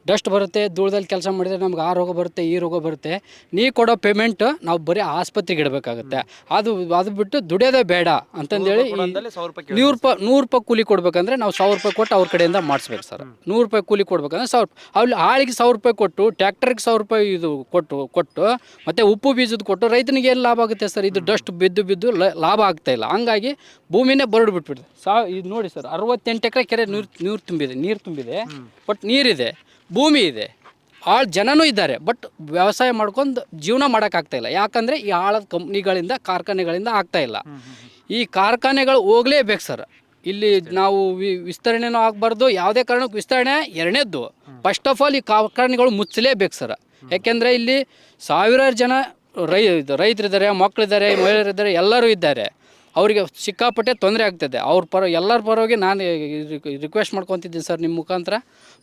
ಡಸ್ಟ್ ಬರುತ್ತೆ, ಧೂಳದಲ್ಲಿ ಕೆಲಸ ಮಾಡಿದರೆ ನಮ್ಗೆ ಆ ರೋಗ ಬರುತ್ತೆ, ಈ ರೋಗ ಬರುತ್ತೆ. ನೀವು ಕೊಡೋ ಪೇಮೆಂಟ್ ನಾವು ಬರೀ ಆಸ್ಪತ್ರೆಗೆ ಇಡಬೇಕಾಗುತ್ತೆ. ಅದು ಬಿಟ್ಟು ದುಡಿಯೋದೇ ಬೇಡ ಅಂತಂದೇಳಿ 100 ರೂಪಾಯಿ ಕೂಲಿ ಕೊಡ್ಬೇಕಂದ್ರೆ ನಾವು 1,000 ರೂಪಾಯಿ ಕೊಟ್ಟು ಅವ್ರ ಕಡೆಯಿಂದ ಮಾಡಿಸ್ಬೇಕು ಸರ್. 100 ರೂಪಾಯಿ ಕೂಲಿ ಕೊಡ್ಬೇಕಂದ್ರೆ 1,000 ಅಲ್ಲಿ ಆಳಿಗೆ 1,000 ರೂಪಾಯಿ ಕೊಟ್ಟು, ಟ್ಯಾಕ್ಟರ್ಗೆ 1,000 ರೂಪಾಯಿ ಇದು ಕೊಟ್ಟು ಮತ್ತು ಉಪ್ಪು ಬೀಜದ ಕೊಟ್ಟು ರೈತನಿಗೆ ಏನು ಲಾಭ ಆಗುತ್ತೆ ಸರ್? ಇದು ಡಸ್ಟ್ ಬಿದ್ದು ಲಾಭ ಆಗ್ತಾಯಿಲ್ಲ. ಹಂಗಾಗಿ ಭೂಮಿನೇ ಬರಡು ಬಿಟ್ಬಿಟ್ಟಿದೆ. ಇದು ನೋಡಿ ಸರ್, 68 ಎಕರೆ ಕೆರೆ ನೀರು ತುಂಬಿದೆ. ಬಟ್ ನೀರಿದೆ, ಭೂಮಿ ಇದೆ, ಜನನೂ ಇದ್ದಾರೆ, ಬಟ್ ವ್ಯವಸಾಯ ಮಾಡ್ಕೊಂಡು ಜೀವನ ಮಾಡೋಕ್ಕಾಗ್ತಾಯಿಲ್ಲ. ಯಾಕಂದರೆ ಈ ಆಳದ ಕಂಪ್ನಿಗಳಿಂದ ಕಾರ್ಖಾನೆಗಳಿಂದ ಆಗ್ತಾಯಿಲ್ಲ. ಈ ಕಾರ್ಖಾನೆಗಳು ಹೋಗಲೇಬೇಕು ಸರ್. ಇಲ್ಲಿ ನಾವು ವಿಸ್ತರಣೆನೂ ಆಗಬಾರ್ದು, ಯಾವುದೇ ಕಾರಣಕ್ಕೂ ವಿಸ್ತರಣೆ. ಎರಡನೇದ್ದು, ಫಸ್ಟ್ ಆಫ್ ಆಲ್ ಈ ಕಾರ್ಖಾನೆಗಳು ಮುಚ್ಚಲೇಬೇಕು ಸರ್. ಯಾಕೆಂದರೆ ಇಲ್ಲಿ ಸಾವಿರಾರು ಜನ ರೈತರಿದ್ದಾರೆ, ಮಕ್ಕಳಿದ್ದಾರೆ, ಮಹಿಳೆಯರಿದ್ದಾರೆ, ಎಲ್ಲರೂ ಇದ್ದಾರೆ. ಅವರಿಗೆ ಸಿಕ್ಕಾಪಟ್ಟೆ ತೊಂದರೆ ಆಗ್ತದೆ. ಎಲ್ಲರ ಪರವಾಗಿ ನಾನು ರಿಕ್ವೆಸ್ಟ್ ಮಾಡ್ಕೊತಿದ್ದೀನಿ ಸರ್ ನಿಮ್ಮ ಮುಖಾಂತರ.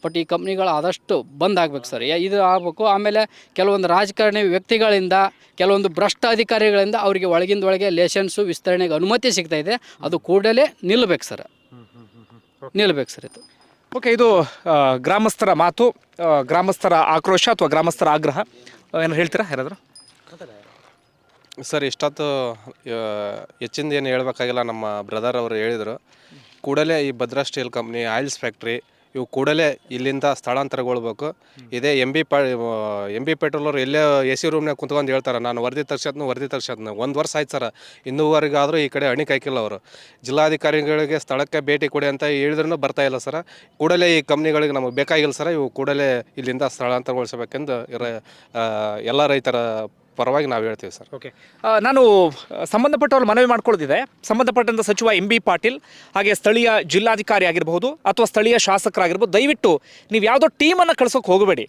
ಬಟ್ ಈ ಕಂಪ್ನಿಗಳು ಆದಷ್ಟು ಬಂದ್ ಆಗ್ಬೇಕು ಸರ್, ಇದು ಆಗಬೇಕು. ಆಮೇಲೆ ಕೆಲವೊಂದು ರಾಜಕಾರಣಿ ವ್ಯಕ್ತಿಗಳಿಂದ, ಕೆಲವೊಂದು ಭ್ರಷ್ಟ ಅಧಿಕಾರಿಗಳಿಂದ ಅವರಿಗೆ ಒಳಗಿಂದೊಳಗೆ ಲೈಸೆನ್ಸು ವಿಸ್ತರಣೆಗೆ ಅನುಮತಿ ಸಿಗ್ತಾಯಿದೆ. ಅದು ಕೂಡಲೇ ನಿಲ್ಲಬೇಕು ಸರ್, ನಿಲ್ಲಬೇಕು ಸರ್ ಇದು. ಓಕೆ, ಇದು ಗ್ರಾಮಸ್ಥರ ಮಾತು, ಗ್ರಾಮಸ್ಥರ ಆಕ್ರೋಶ ಅಥವಾ ಗ್ರಾಮಸ್ಥರ ಆಗ್ರಹ. ಏನು ಹೇಳ್ತೀರಾ ಯಾರಾದರೂ? ಸರ್, ಇಷ್ಟೊತ್ತು ಹೆಚ್ಚಿಂದ ಏನು ಹೇಳ್ಬೇಕಾಗಿಲ್ಲ. ನಮ್ಮ ಬ್ರದರ್ ಅವರು ಹೇಳಿದರು, ಕೂಡಲೇ ಈ Bhadra steel company, oils factory ಇವು ಕೂಡಲೇ ಇಲ್ಲಿಂದ ಸ್ಥಳಾಂತರಗೊಳ್ಬೇಕು. ಇದೇ ಎಂ ಬಿ ಪೆಟ್ರೋಲ್ ಅವರು ಎಲ್ಲೇ ಎ ಸಿ ರೂಮ್ನಾಗ ಕುಂತ್ಕೊಂಡು ಹೇಳ್ತಾರೆ, ನಾನು ವರದಿ ತರ್ಸೋದ್ನು 1 ವರ್ಷ ಆಯ್ತು ಸರ್, ಇನ್ನೂವರೆಗಾದರೂ ಈ ಕಡೆ ಅಣಿ ಕಾಯ್ಕಿಲ್ಲ ಅವರು. ಜಿಲ್ಲಾಧಿಕಾರಿಗಳಿಗೆ ಸ್ಥಳಕ್ಕೆ ಭೇಟಿ ಕೊಡಿ ಅಂತ ಹೇಳಿದ್ರೂ ಬರ್ತಾ ಇಲ್ಲ ಸರ್. ಕೂಡಲೇ ಈ ಕಂಪ್ನಿಗಳಿಗೆ ನಮಗೆ ಬೇಕಾಗಿಲ್ಲ ಸರ್, ಇವು ಕೂಡಲೇ ಇಲ್ಲಿಂದ ಸ್ಥಳಾಂತರಗೊಳಿಸಬೇಕೆಂದು ಎಲ್ಲ ರೈತರ ಪರವಾಗಿ ನಾವು ಹೇಳ್ತೀವಿ ಸರ್. ಓಕೆ, ನಾನು ಸಂಬಂಧಪಟ್ಟವ್ರು ಮನವಿ ಮಾಡ್ಕೊಳ್ಳೋದಿದೆ. ಸಂಬಂಧಪಟ್ಟಂಥ ಸಚಿವ ಎಂ ಬಿ ಪಾಟೀಲ್, ಹಾಗೆ ಸ್ಥಳೀಯ ಜಿಲ್ಲಾಧಿಕಾರಿ ಆಗಿರ್ಬೋದು ಅಥವಾ ಸ್ಥಳೀಯ ಶಾಸಕರಾಗಿರ್ಬೋದು, ದಯವಿಟ್ಟು ನೀವು ಯಾವುದೋ ಟೀಮನ್ನು ಕಳ್ಸೋಕೆ ಹೋಗಬೇಡಿ.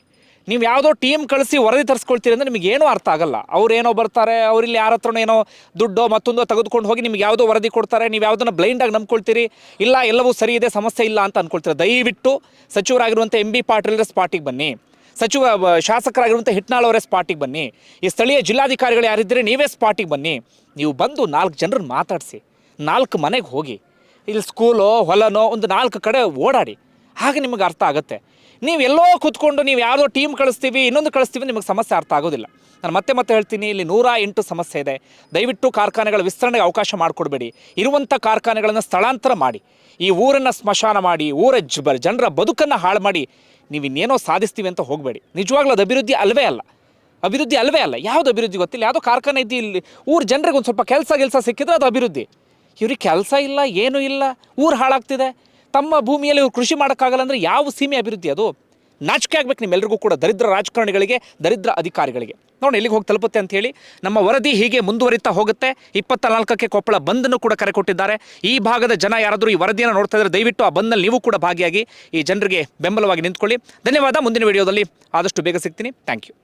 ನೀವು ಯಾವುದೋ ಟೀಮ್ ಕಳಿಸಿ ವರದಿ ತರಿಸ್ಕೊಳ್ತೀರಿ ಅಂದರೆ ನಿಮಗೇನೂ ಅರ್ಥ ಆಗಲ್ಲ. ಅವ್ರೇನೋ ಬರ್ತಾರೆ, ಅವ್ರಿಲ್ಲಿ ಯಾರ ಹತ್ರನೋ ಏನೋ ದುಡ್ಡೋ ಮತ್ತೊಂದೋ ತೆಗೆದುಕೊಂಡು ಹೋಗಿ ನಿಮ್ಗೆ ಯಾವುದೋ ವರದಿ ಕೊಡ್ತಾರೆ, ನೀವು ಯಾವುದನ್ನು ಬ್ಲೈಂಡಾಗಿ ನಂಬ್ಕೊಳ್ತೀರಿ. ಇಲ್ಲ, ಎಲ್ಲವೂ ಸರಿ ಇದೆ, ಸಮಸ್ಯೆ ಇಲ್ಲ ಅಂತ ಅಂದ್ಕೊಳ್ತೀರಿ. ದಯವಿಟ್ಟು ಸಚಿವರಾಗಿರುವಂಥ ಎಂ ಬಿ ಪಾಟೀಲ್ರ ಸ್ಪಾಟಿಗೆ ಬನ್ನಿ, ಶಾಸಕರಾಗಿರುವಂಥ ಹಿಟ್ನಾಳ್ ಅವರೇ ಸ್ಪಾಟಿಗೆ ಬನ್ನಿ, ಈ ಸ್ಥಳೀಯ ಜಿಲ್ಲಾಧಿಕಾರಿಗಳು ಯಾರಿದ್ದರೆ ನೀವೇ ಸ್ಪಾಟಿಗೆ ಬನ್ನಿ. ನೀವು ಬಂದು 4 ಜನರನ್ನು ಮಾತಾಡಿಸಿ, 4 ಮನೆಗೆ ಹೋಗಿ, ಇಲ್ಲಿ ಸ್ಕೂಲೋ ಹೊಲನೋ ಒಂದು 4 ಕಡೆ ಓಡಾಡಿ, ಹಾಗೆ ನಿಮಗೆ ಅರ್ಥ ಆಗುತ್ತೆ. ನೀವು ಎಲ್ಲೋ ಕೂತ್ಕೊಂಡು ನೀವು ಯಾವುದೋ ಟೀಮ್ ಕಳಿಸ್ತೀವಿ, ಇನ್ನೊಂದು ಕಳಿಸ್ತೀವಿ, ನಿಮಗೆ ಸಮಸ್ಯೆ ಅರ್ಥ ಆಗೋದಿಲ್ಲ. ನಾನು ಮತ್ತೆ ಹೇಳ್ತೀನಿ, ಇಲ್ಲಿ 108 ಸಮಸ್ಯೆ ಇದೆ. ದಯವಿಟ್ಟು ಕಾರ್ಖಾನೆಗಳ ವಿಸ್ತರಣೆಗೆ ಅವಕಾಶ ಮಾಡಿಕೊಡ್ಬೇಡಿ. ಇರುವಂಥ ಕಾರ್ಖಾನೆಗಳನ್ನು ಸ್ಥಳಾಂತರ ಮಾಡಿ, ಈ ಊರನ್ನು ಸ್ಮಶಾನ ಮಾಡಿ, ಜನರ ಬದುಕನ್ನು ಹಾಳು ಮಾಡಿ ನೀವು ಇನ್ನೇನೋ ಸಾಧಿಸ್ತೀವಿ ಅಂತ ಹೋಗಬೇಡಿ. ನಿಜವಾಗ್ಲೂ ಅದು ಅಭಿವೃದ್ಧಿ ಅಲ್ಲವೇ ಅಲ್ಲ. ಯಾವುದು ಅಭಿವೃದ್ಧಿ ಗೊತ್ತಿಲ್ಲ. ಯಾವುದೋ ಕಾರ್ಖಾನೆ ಇದ್ದು ಇಲ್ಲಿ ಊರ ಜನರಿಗೆ ಒಂದು ಸ್ವಲ್ಪ ಕೆಲಸ ಸಿಕ್ಕಿದ್ರೆ ಅದು ಅಭಿವೃದ್ಧಿ. ಇವ್ರಿಗೆ ಕೆಲಸ ಇಲ್ಲ, ಏನೂ ಇಲ್ಲ, ಊರು ಹಾಳಾಗ್ತಿದೆ. ತಮ್ಮ ಭೂಮಿಯಲ್ಲಿ ಇವ್ರು ಕೃಷಿ ಮಾಡೋಕ್ಕಾಗಲ್ಲ ಅಂದರೆ ಯಾವ ಸೀಮೆ ಅಭಿವೃದ್ಧಿ ಅದು? ನಾಚಿಕೆ ಆಗ್ಬೇಕು ನಿಮ್ಮೆಲ್ಲರಿಗೂ ಕೂಡ, ದರಿದ್ರ ರಾಜಕಾರಣಿಗಳಿಗೆ, ದರಿದ್ರ ಅಧಿಕಾರಿಗಳಿಗೆ. ನೋಡಿ ಎಲ್ಲಿಗೆ ಹೋಗಿ ತಲುಪುತ್ತೆ ಅಂತ ಹೇಳಿ. ನಮ್ಮ ವರದಿ ಹೀಗೆ ಮುಂದುವರಿತಾ ಹೋಗುತ್ತೆ. 24ಕ್ಕೆ ಕೊಪ್ಪಳ ಬಂದನ್ನು ಕೂಡ ಕರೆ ಕೊಟ್ಟಿದ್ದಾರೆ. ಈ ಭಾಗದ ಜನ ಯಾರಾದರೂ ಈ ವರದಿಯನ್ನು ನೋಡ್ತಾ ಇದ್ದಾರೆ, ದಯವಿಟ್ಟು ಆ ಬಂದಲ್ಲಿ ನೀವು ಕೂಡ ಭಾಗಿಯಾಗಿ ಈ ಜನರಿಗೆ ಬೆಂಬಲವಾಗಿ ನಿಂತ್ಕೊಳ್ಳಿ. ಧನ್ಯವಾದ. ಮುಂದಿನ ವಿಡಿಯೋದಲ್ಲಿ ಆದಷ್ಟು ಬೇಗ ಸಿಗ್ತೀನಿ. Thank you.